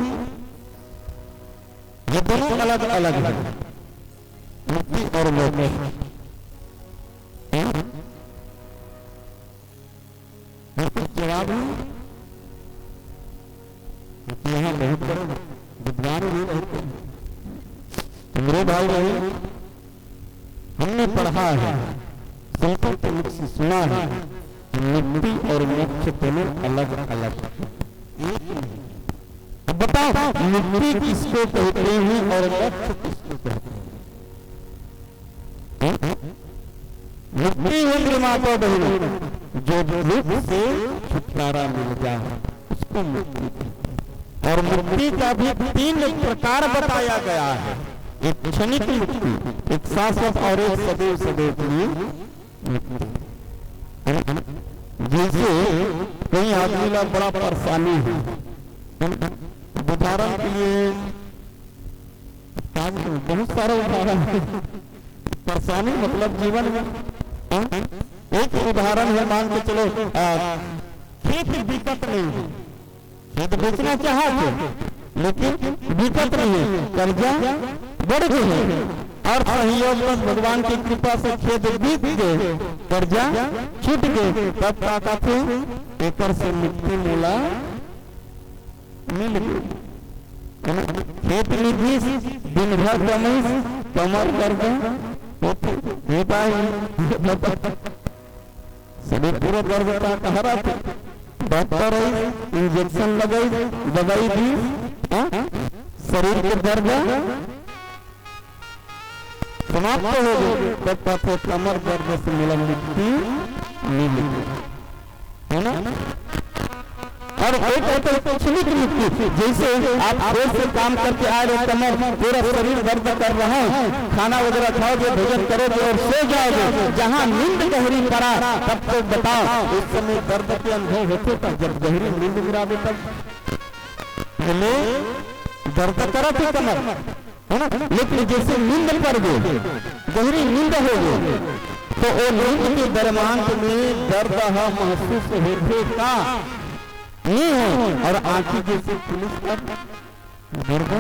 ये दोनों अलग अलग है, मुक्ति और मोक्ष। जवाब है यहाँ बहुत बड़े विद्वान भी रहते हैं। मेरे भाई बहन, हमने पढ़ा है, संतों के मुख से सुना है, मुक्ति और मोक्ष दोनों अलग अलग एक नहीं। अब बताओ मुक्ति किसको कहते हैं और मोक्ष किसको कहते हैं? मुक्ति है माता बहनों, जो दुख से छुटकारा मिल जाए उसको मुक्ति कहते हैं। और मुक्ति का भी 3 प्रकार बताया गया है, एक क्षणिक मुक्ति, एक शाश्वत और एक सदैव सदैव के लिए मुक्ति। जैसे कई आदमी का बड़ा परेशानी है, उदाहरण के लिए बहुत सारे उदाहरण है। परेशानी मतलब जीवन में एक उदाहरण है, मान के चलो खेत दिक्कत नहीं है, खेत बेचना चाहा थे लेकिन दिक्कत नहीं है, कर्जा बढ़ गए और सहयोग बस भगवान की कृपा से खेत बीत गए, कर्जा छूट गए, तब क्या कहते एकर से मुक्ति मूला मिल गई। खेत निधि दिन भर कमाई कमर कर सभी पूरा गर्भ का कहरा थे, डॉक्टर इंजेक्शन लगाई, दवाई दी, शरीर के दर्द समाप्त हो गए, तब तक कमर दर्द से मिला मुक्ति मिल गई, है ना। और क्षणिक मुक्ति, जैसे आप देर से काम करके आ रहे, कमर पूरा शरीर दर्द कर रहा है, खाना वगैरह खाओगे, भोजन करोगे और सो जाओगे, जहाँ नींद गहरी पड़ा तब तो बताओ उस समय दर्द के अनुभव होते था, जब गहरी नींद गिरावे तब पहले दर्द करा थी कमर, है ना। लेकिन जैसे नींद पड़ गई, गहरी नींद हो गई, तो वो नींद के दरमियान में दर्द महसूस होते का नहीं है, और आंखें जैसे पुलिस पर दर्द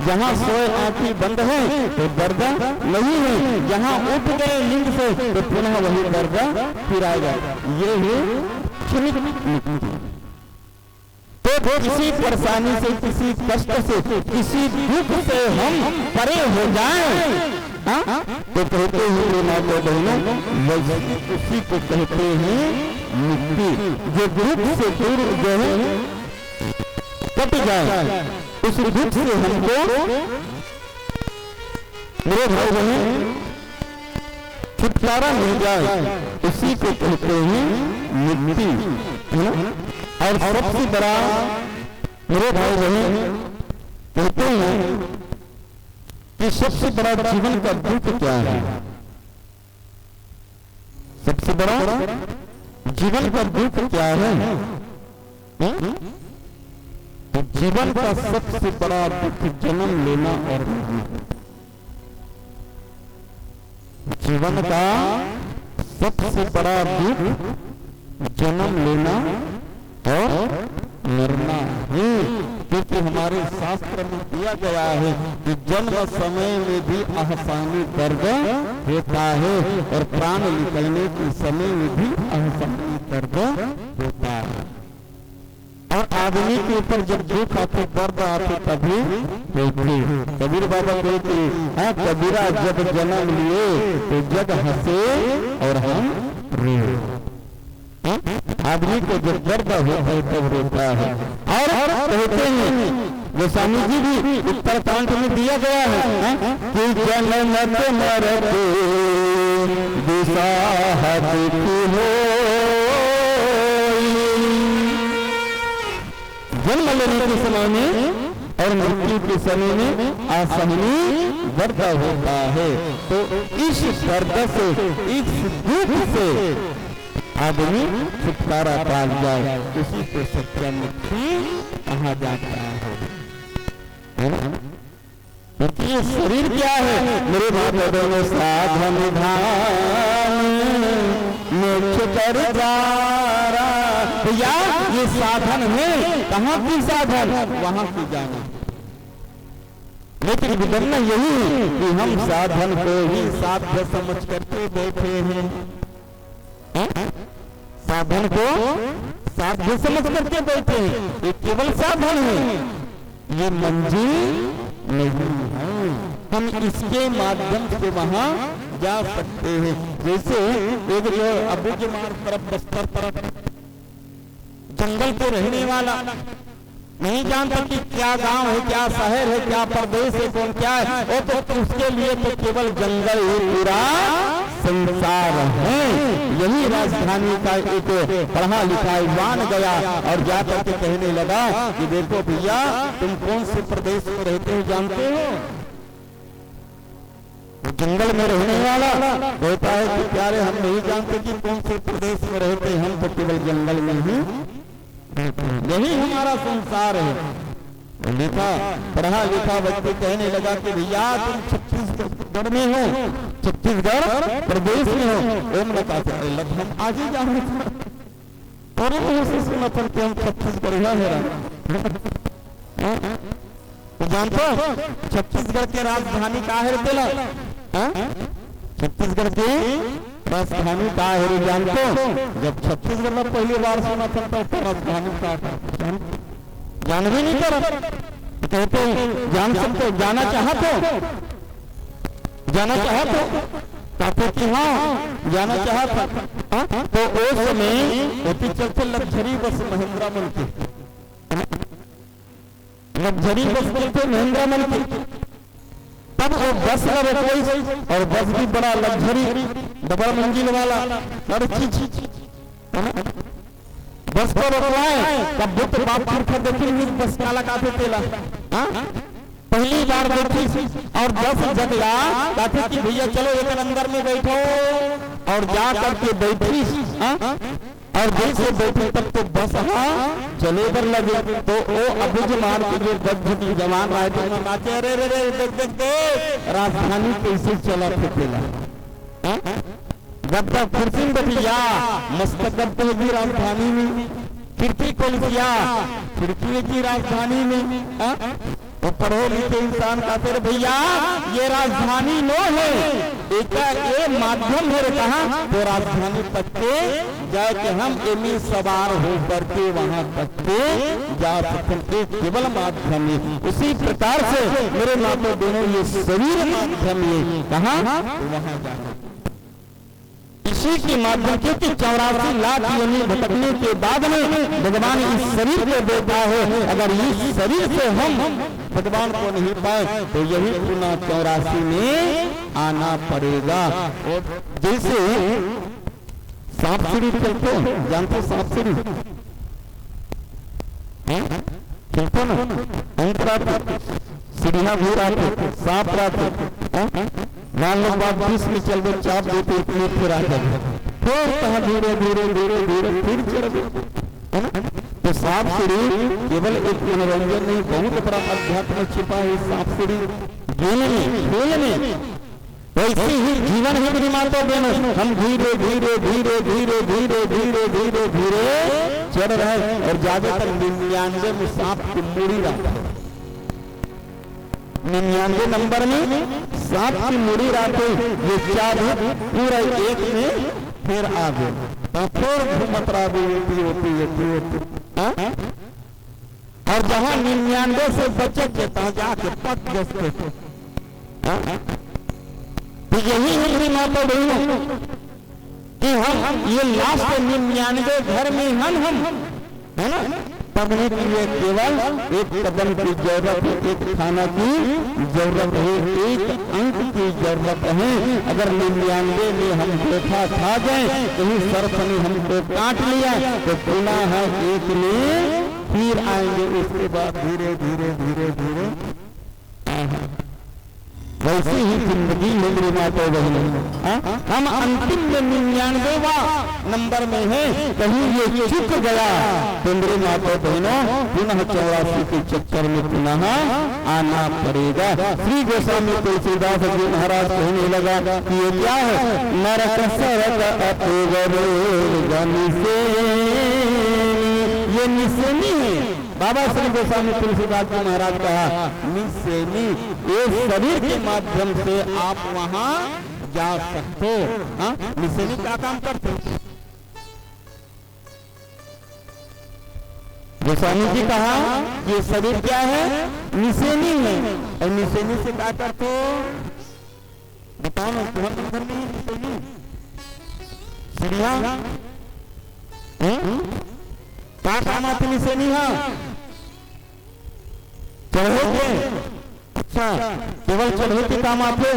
जहाँ सोए आंखें बंद है तो दर्द नहीं है, जहाँ उठ गए नींद से तो पुनः वही दर्द फिर आएगा। ये है क्षणिक मुक्ति। तो किसी परेशानी से, किसी कष्ट से, किसी दुख से हम परे हो जाएं, तो कहते हैं माता बहनों, उसी को कहते हैं मुक्ति। जो दुख से दूर जो है कट जाए, उस दुख से हमको मेरे भाई बहन छुटकारा मिल जाए, उसी को कहते हैं मुक्ति, है ना। और सबसे बड़ा मेरे भाई बहन कहते हैं कि सबसे बड़ा जीवन का दुख क्या है? सबसे बड़ा जीवन का दुख क्या है? तो जीवन का सबसे बड़ा दुख जन्म लेना और मरना। जीवन का सबसे बड़ा दुख जन्म लेना और मरना है, क्योंकि हमारे शास्त्र में दिया गया है कि जन्म समय में भी आसानी दर्द होता है और प्राण निकलने के समय में भी आसानी दर्द होता है। और आदमी के ऊपर जब दुख आते, दर्द आते, तभी होती। कबीर बाबा कहते हैं, कबीरा जब जन्म लिए तो जग हंसे और हम रोए। आदमी को जब दर्द होता है तब रोता है। और कहते हैं गोस्वामी जी भी उत्तरकांड में दिया गया है कि जन्म मरते दुसाहत की हो, जन्म लेने के समय में और मृत्यु के समय में असहनीय दर्द होता है। तो इस दर्द से, इस दुख से आदमी छुटकारा पा जाए, उसी को सच्चा मुक्ति कहा जाता है। क्योंकि ये शरीर क्या है मेरे भाइयों में, साधन धाम मोक्ष कर द्वारा। भैया ये साधन है, कहाँ की साधन? वहां की जाना। लेकिन बिगड़ना यही है कि हम साधन को ही साध्य समझ करके बैठे हैं। साधन को साध्य समझ करके बैठे हैं। ये केवल साधन है, ये मंजिल नहीं है। हम इसके माध्यम से वहां जा सकते हैं। जैसे एक जो अबूजमार तरफ, बस्तर तरफ जंगल पे रहने वाला नहीं जानता कि क्या गांव है, क्या शहर है, क्या प्रदेश है, कौन क्या है, वो तो उसके लिए तो केवल जंगल ही पूरा संसार है। यही राजधानी का एक पढ़ा लिखा युवान गया और जाकर के कहने लगा कि देखो भैया, तुम कौन से प्रदेश में रहते हो जानते हो? जंगल में रहने वाला कहता है कि प्यारे हम नहीं जानते कि कौन से प्रदेश में रहते हैं, हम तो केवल जंगल में ही, यही हमारा संसार है। लिखा पढ़ा लिखा व्यक्ति कहने लगा कि भैया तुम छत्तीसगढ़ में हो, छत्तीसगढ़ प्रदेश में हो। ओम लगा हम आज ही जाने थोड़े सुना था कि हम छत्तीसगढ़ है। तो जानते हो छत्तीसगढ़ के राजधानी का है? छत्तीसगढ़ की राजधानी का है जानते हो? जब छत्तीसगढ़ में पहली बार सुना था तो राजधानी का जान भी नहीं कर कहते जान सकते, जाना चाहते कहते कि हाँ जाना चाहता। तो उस समय होती चलते लग्जरी बस महिंद्रा मन की, लग्जरी बस चलते महिंद्रा मन की। तब वो बस कोई और बस भी बड़ा लग्जरी डबल मंजिल वाला हर चीज बस को रोकवाए। तब बुद्ध बाप फिर देखी बस काला काफे तेला पहली बार देखी और 10 जगला कहते कि भैया चलो एक अंदर में बैठो और जा करके बैठी। और जैसे बैठे तब तो बस चले पर लगे। तो वो अबुझ मार के जो 10 जवान आए थे नाचे, अरे रे रे देख राजधानी कैसे चला फिरला। जब तक कुर्सी बैठिया मस्त गद्दे की राजधानी में, खिड़की खोल दिया खिड़की की राजधानी में। तो पढ़े लिखे इंसान का फिर भैया ये राजधानी नो है, एक ये माध्यम है। कहा तो राजधानी तक के जाके हम एमी सवार हो करके वहां तक के जा सकते, केवल माध्यम है। उसी प्रकार से मेरे माता दोनों ये शरीर माध्यम है, कहा तो वहां जाना इसी के माध्यम, क्योंकि 84 लाख योनि भटकने के बाद में भगवान इस शरीर को देता है। अगर इस शरीर से हम भगवान को नहीं पाए तो यही पुनः 84 में आना पड़ेगा। और जैसे सांप सीढ़ी चलते हो, जानते सांप सीढ़ी चलते ना, अंतरा सीढ़ियां भी आते, सांप आते, मान लो बात 20 में चल गए, चाप देते इतने फिर आ जाते, फिर कहा धीरे धीरे धीरे धीरे फिर चढ़ गए, है ना। तो सांप सीढ़ी केवल एक मनोरंजन नहीं, बहुत बड़ा अध्यात्म छिपा है सांप सीढ़ी खेल में। वैसे ही जीवन है मेरी माता बहनों, हम धीरे धीरे धीरे धीरे धीरे धीरे धीरे धीरे चढ़ रहे और ज्यादातर 99 में सांप की मूड़ी रहता है, 99 नंबर में सांप की मूड़ी रहते, ये चार पूरा एक में फिर आ गए, तो फिर घूमत होती। और जहां 99 से बचे के तहाँ जाके पट बसते, तो यही है मेरी माता बहनों कि हम ये लास्ट 99 घर में हम है ना, पढ़ने के लिए केवल एक कदम की जरूरत है, एक खाना की जरूरत है, एक अंक की जरूरत है। अगर 99 में हम धोखा खा गए, कहीं सर्फ ने हमको काट लिया तो पुनः है एक में फिर आएंगे, उसके बाद धीरे धीरे धीरे धीरे। वैसे ही जिंदगी में मेरी माता बहनों, हम अंतिम में 99वां नंबर में है, कहीं ये चुक गया तो मेरी माता बहनों पुनः 84 के चक्कर में पुनः आना पड़ेगा। श्री गोस्वामी तुलसीदास जी महाराज कहने लगा कि ये क्या है, नरक सरक अपोगरो ये निसेनी है। बाबा श्री गोस्वामी तुलसीदास जी महाराज कहा निसेनी, ये शरीर के माध्यम से आप वहां जा सकते हो। निसेनी क्या काम करते हो? गोस्वामी जी कहा ये शरीर क्या है, निसेनी है। और निसेनी से क्या करते हो बताओ ना, तुम्हारे घर में निसेनी सीढ़ियां क्या काम आती निसेनी? चढ़े थे, अच्छा केवल चढ़े के काम आते,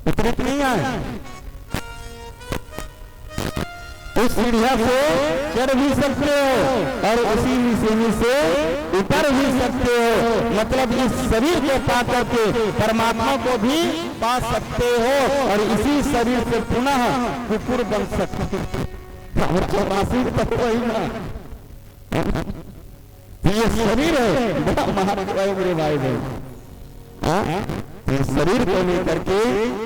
उतरित नहीं आए। उस सीढ़िया से चढ़ भी सकते हो और उसी निसेनी से उतर भी सकते हो। मतलब इस शरीर को पा करके परमात्मा को भी पा सकते हो और इसी शरीर से पुनः कुकुर बन सकते हो। 84 तक वही ना, ये शरीर है बड़ा महत्व है मेरे भाई बहन। इस शरीर को लेकर के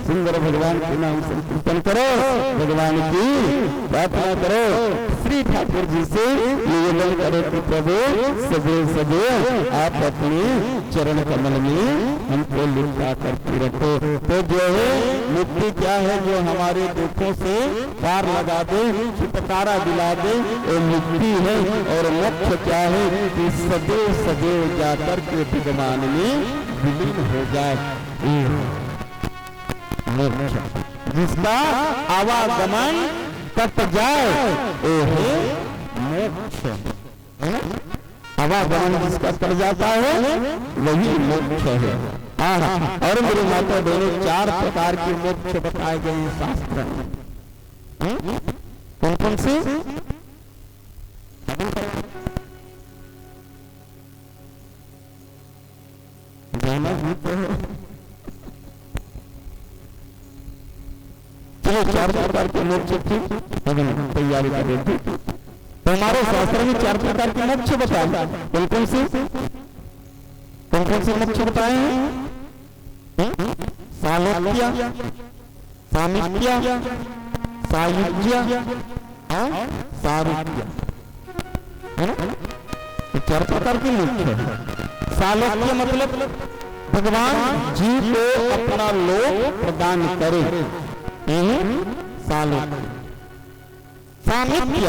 सुंदर भगवान के नाम संकीर्तन करो, भगवान की प्रार्थना करो, श्री ठाकुर जी से निवेदन करो कि प्रभु सदैव सदैव आप अपने चरण कमल में हमको लिपटा करके रखो। तो जो है मुक्ति क्या है, जो हमारे दुखों से पार लगा दे, छुटकारा दिला दे, वो मुक्ति है। और मोक्ष क्या है कि सदैव सदैव जाकर के भगवान में विलीन हो जाए। जिसका आवागमन कट जाए वो है मोक्ष, है ना। आवागमन जिसका कट जाता है वही मोक्ष है। और मेरे माता बहनों 4 प्रकार के मोक्ष बताए गए हैं शास्त्र में। कौन कौन से? जाना भी तो है। चलो 4 प्रकार के मोक्ष की तैयारी कर रहे थे, तो हमारे शास्त्र में 4 प्रकार के मोक्ष बताए। कौन कौन से मोक्ष बताए हैं? सालोक्य, सामिप्य, सायुज्य, सारूप्य, है ना। चार प्रकार के मुख्य है। सालोक्य मतलब भगवान जीव को अपना लोक प्रदान करे, सालोक्य। सामिप्य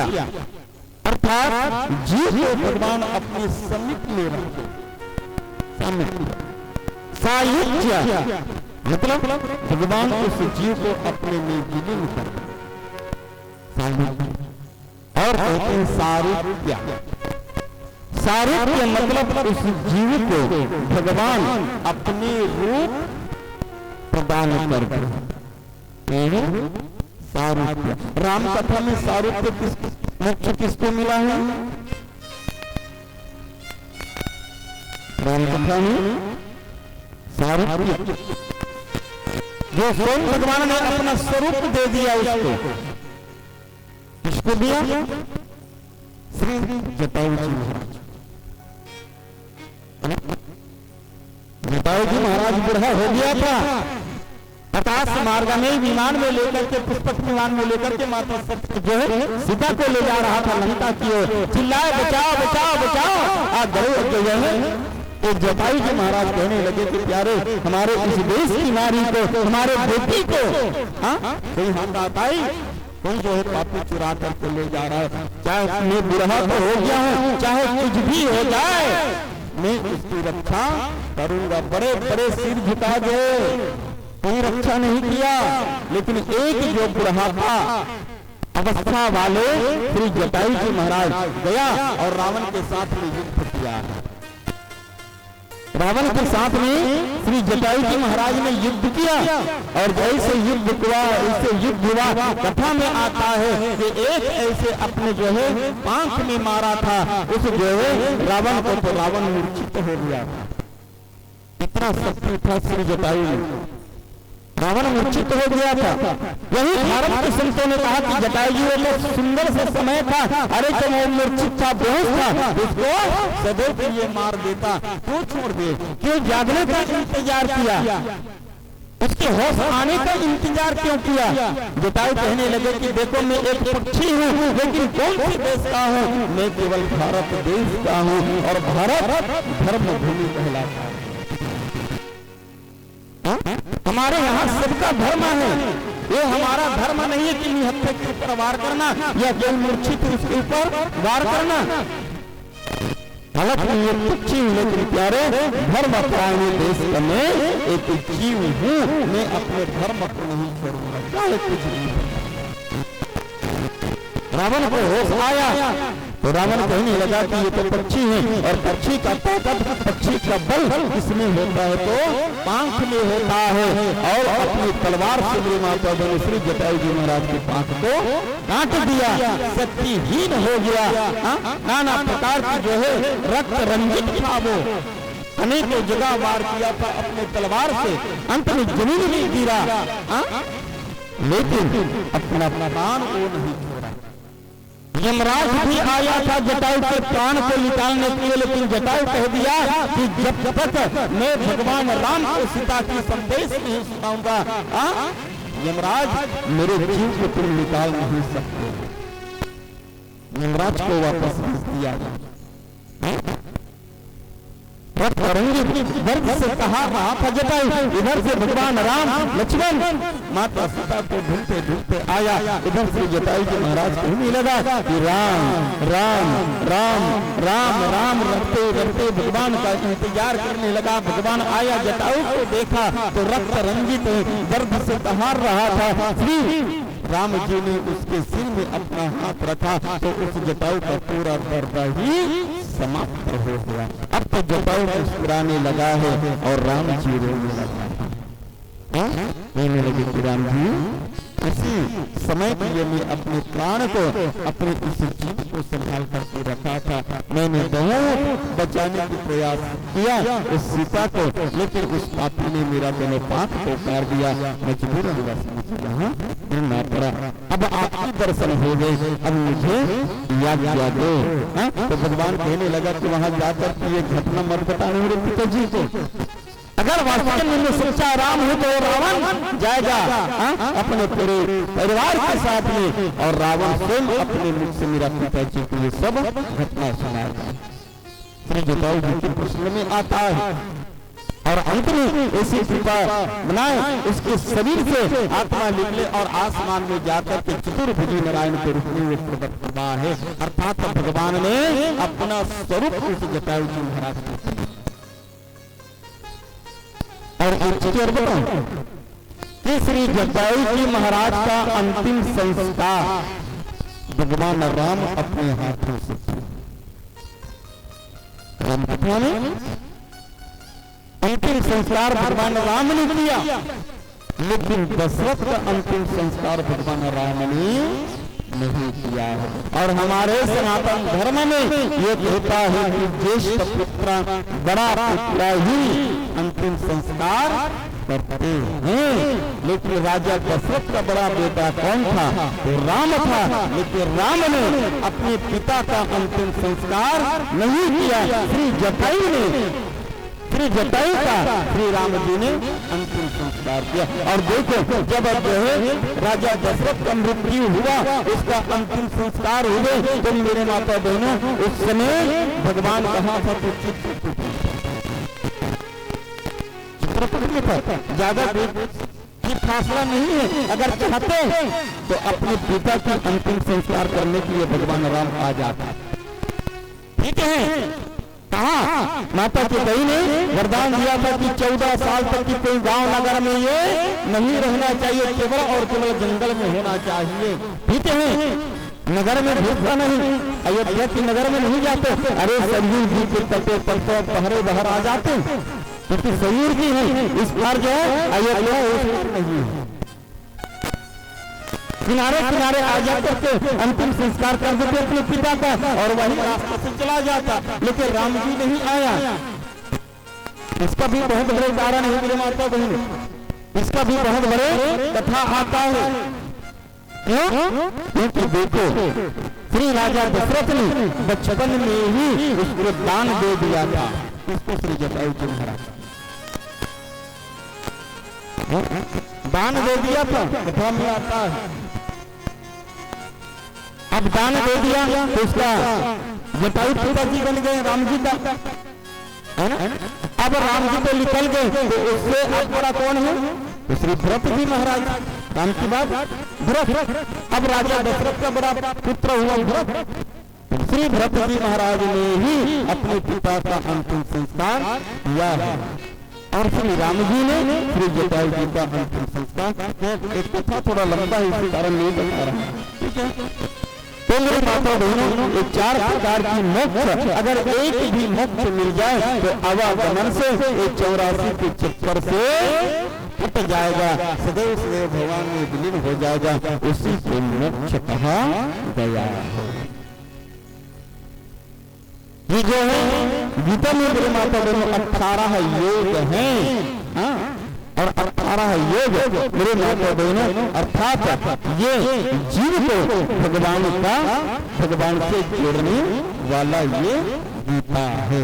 अर्थात जीव को भगवान अपने समीप में रखे, सामिप्य। सायुज्य मतलब भगवान उस जीव को अपने में विलीन कर, और कहते हैं सारूप्य। सारूप्य मतलब उस जीव को भगवान अपने रूप प्रदान कर, सारूप्य। राम कथा में सारूप्य मोक्ष किसको मिला है? राम कथा में सारूप्य जो स्वयं भगवान ने अपना स्वरूप दे दिया उसको, किसको दिया? श्री जटायु जी महाराज। जटायु जी महाराज बूढ़ा हो गया था, आकाश मार्ग में विमान में लेकर के, पुष्पक विमान में लेकर के माता सत्य जो है सीता को ले जा रहा था लंका की ओर। चिल्लाए बचाओ बचाओ बचाओ, गरुड़ जो है तो जटायु जी महाराज कहने लगे कि प्यारे हमारे इस देश की नारी को, हमारे बेटी को कोई हाथ आताई, कोई जो है पापी चुरा करके ले जा रहा है। चाहे मैं बुढ़ा तो हो गया हूँ, चाहे कुछ भी हो जाए, मैं उसकी रक्षा करूंगा। बड़े बड़े सिर झुका गए, कोई रक्षा नहीं किया। लेकिन एक जो बुढ़ा था अवस्था वाले श्री जटायु जी महाराज गया और रावण के साथ में युद्ध किया। रावण के साथ में श्री जटायु जी महाराज ने युद्ध किया, और जैसे युद्ध हुआ ऐसे युद्ध हुआ। कथा में आता है कि एक ऐसे अपने जो है पांख में मारा था उस जो है रावण को, तो रावण मूर्छित हो गया। इतना शक्ति था श्री जटायु में, रावण मूर्छित हो गया था। यही भारत के संतों ने कहा कि जटायु जी को सुंदर से समय था, अरे जब वो मूर्छित था, बेहोश था, उसको सदैव के लिए मार देता, क्यों छोड़ दे? क्यों जागने का इंतजार किया? उसके होश आने का इंतजार क्यों किया? जटायु कहने लगे कि देखो मैं एक पक्षी हूँ, लेकिन कौन से देश का हूँ? मैं केवल भारत देश का हूँ, और भारत धर्म भूमि कहलाता है। हमारे यहाँ सबका धर्म है, ये हमारा धर्म नहीं है कि निहत्थे के ऊपर वार करना या कोई मूर्छित उसके ऊपर वार करना। हालांकि ये पक्षी हूँ, लेकिन प्यारे धर्म परायण देश का मैं एक जीव हूँ, मैं अपने धर्म को नहीं छोड़ूंगा, चाहे कुछ नहीं। रावण को होश आया तो रावण कहने लगा कि ये तो पक्षी है, और पक्षी का ताकत, पक्षी का बल इसमें होता है तो पांख में होता है। और अपनी तलवार से मेरी माता बनी श्री जटायु जी महाराज की पांख को काट दिया, शक्तिहीन हो गया। नाना प्रकार की जो है रक्त रंजित था, वो अनेकों जगह वार किया था अपने तलवार से, अंत में जमीन में गिरा, लेकिन अपना प्राण वो नहीं छोड़ा। यमराज भी आया था जटायु के प्राण को निकालने के लिए, लेकिन जटायु कह दिया कि जब तक मैं भगवान राम को सीता की संदेश नहीं सुनाऊंगा, यमराज मेरे जीव को तुम निकाल नहीं सकते। यमराज को वापस भेज दिया। दर्द से कहा रहा था जटायु, इधर से भगवान राम लक्ष्मण माता सीता को ढूंढते ढूंढते आया। इधर से जटायु जी महाराज कहने लगा कि राम राम राम राम राम रटते रटते भगवान का इंतजार करने लगा। भगवान आया, जटायु को देखा तो रक्त रंजित दर्द से कहार रहा था। श्री राम जी ने उसके सिर में अपना हाथ रखा तो उस जटायु का पूरा दर्द ही समाप्त हो गया। अब तो जटायु मुस्कुराने लगा है और राम जी रोने लगा। कहने लगे कि राम जी इसी समय के लिए मैं अपने प्राण को, अपने इस जीव को संभाल करके रखा था। मैंने बहुत बचाने की प्रयास किया उस सीता को, लेकिन उस पापी ने मेरा दोनों पाप को काट दिया। मजबूर यहाँ मिलना पड़ा। अब आपकी दर्शन हो गए, अब मुझे याद दो। तो भगवान कहने लगा कि वहां जाकर के ये घटना मत बताने मेरे पिताजी को। अगर वास्तव में सच्चा राम हो तो रावण जाएगा अपने पूरे परिवार के साथ में, और रावण स्वयं अपने मुख से मेरा पिताजी को ये सब घटना सुनाएगा। श्री जटायु जी के प्रश्न में आता है और अंत में ऐसी कृपा बनाए उसके शरीर से आत्मा निकले और आसमान में जाकर के चतुर्भुजी नारायण के रूप में प्रकट हुआ है। अर्थात भगवान ने अपना स्वरूप उस जटायु जी महाराज को और कि श्री जटायु जी महाराज का अंतिम संस्कार भगवान राम अपने हाथों से राम कथा में अंतिम संस्कार भगवान राम ने किया, लेकिन दशरथ का अंतिम संस्कार भगवान राम ने नहीं किया। और हमारे सनातन धर्म में ये कहता है कि ज्येष्ठ पुत्र बड़ा पुत्र ही अंतिम संस्कार करते हैं। लेकिन राजा दशरथ का बड़ा बेटा कौन था? तो राम था। लेकिन राम ने अपने पिता का अंतिम संस्कार नहीं किया, श्री जटायु ने श्री जटायु का श्री राम जी ने अंतिम संस्कार किया। और देखो जब जो है राजा दशरथ का मृत्यु हुआ, उसका अंतिम संस्कार हुए, तो मेरे माता बहनों उस समय भगवान कहाँ था? तो चित्रकूट में था। ज्यादा की फासला नहीं है। अगर चाहते तो अपने पिता का अंतिम संस्कार करने के लिए भगवान राम आ जाता। ठीक है, कहा माता की बहन ने वरदान दिया था कि 14 साल तक की कोई गांव नगर में ये नहीं रहना चाहिए, केवल और केवल जंगल में होना चाहिए। ठीक है, नगर में घुसता नहीं, अयोध्या की नगर में नहीं जाते। अरे सरयू जी के तटे पर तो पहरे बाहर आ जाते, क्योंकि सरयू जी है इस बार जो है अयोध्या नहीं है। किनारे किनारे आ जाकर के अंतिम संस्कार कर देते अपने पिता का और वही रास्ते से चला जाता। लेकिन राम जी नहीं आया। इसका भी बहुत बड़े कारण है मेरे माता बहन, इसका भी बहुत बड़े कथा आता है। क्योंकि देखो श्री राजा दशरथ ने बचपन में ही उसको दान दे दिया था। इसको श्री जटायु जी महाराज दान दे दिया था, कथा में आता है। अब दान दे दिया तो उसका जटायु पिताजी बन गए राम जी का, है ना। अब राम जी तो निकल गए, तो उससे अब बड़ा कौन है? तो श्री भरत जी महाराज। राम की बात भरत। अब राजा दशरथ का बड़ा पुत्र हुआ भरत। श्री भरत जी महाराज ने ही अपने पिता का अंतिम संस्कार किया है और श्री राम जी ने श्री जटायु जी का अंतिम संस्कार। एक कथा थोड़ा लंबा है, इसी कारण नहीं बता रहा। ठीक है, तो मेरे माता बहनों ये 4 प्रकार की मोक्ष, अगर एक भी मोक्ष मिल जाए तो आवागमन से 84 के चक्कर से हट जाएगा, सदैव सदैव भगवान में विलीन हो जाएगा। उसी को मोक्ष कहा गया है। ये जो है गीता में मेरे माता बहनों 18 योग हैं और 18 योग मेरे माता बहनों, अर्थात ये जीव को भगवान से जोड़ने वाला ये गीता है।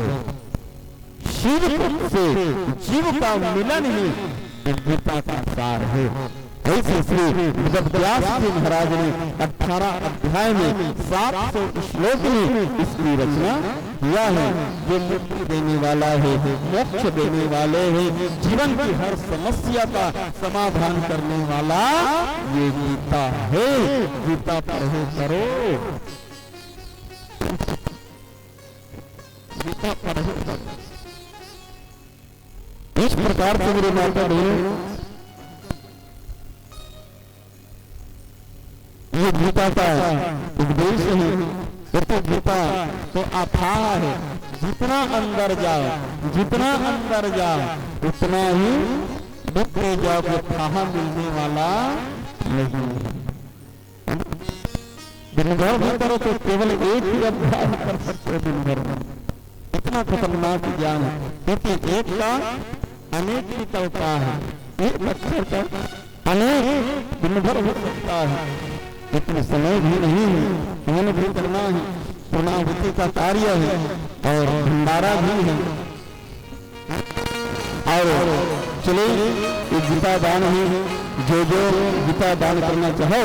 शिव से जीव का मिलन ही गीता का सार है। ऐसे श्री व्यास जी महाराज ने 18 अध्याय में 700 श्लोक में इसकी रचना किया है, जो मुक्ति देने वाला है, मोक्ष देने वाले हैं, जीवन की हर समस्या का समाधान करने वाला ये गीता है। गीता पढ़ो करो, गीता पढ़ो करो। इस प्रकार से मेरे माता बहनों ये गीता का उपदेश है। तो गीता तो अथाह है, जितना अंदर जाओ उतना ही डूबते जाओगे, थाह मिलने वाला नहीं है। दिन भर भी करो तो केवल एक ही अध्याय कर सकते हो दिन भर में। इतना खतरनाक ज्ञान है, क्योंकि एक का अनेक निकलता है, एक अक्षर का अनेक दिन भर हो सकता है। इतना समय भी नहीं है, मन भी करना है, पूर्णाहुति का कार्य है और भंडारा भी है। और चले ये गीता दान है, जो गीता दान करना चाहो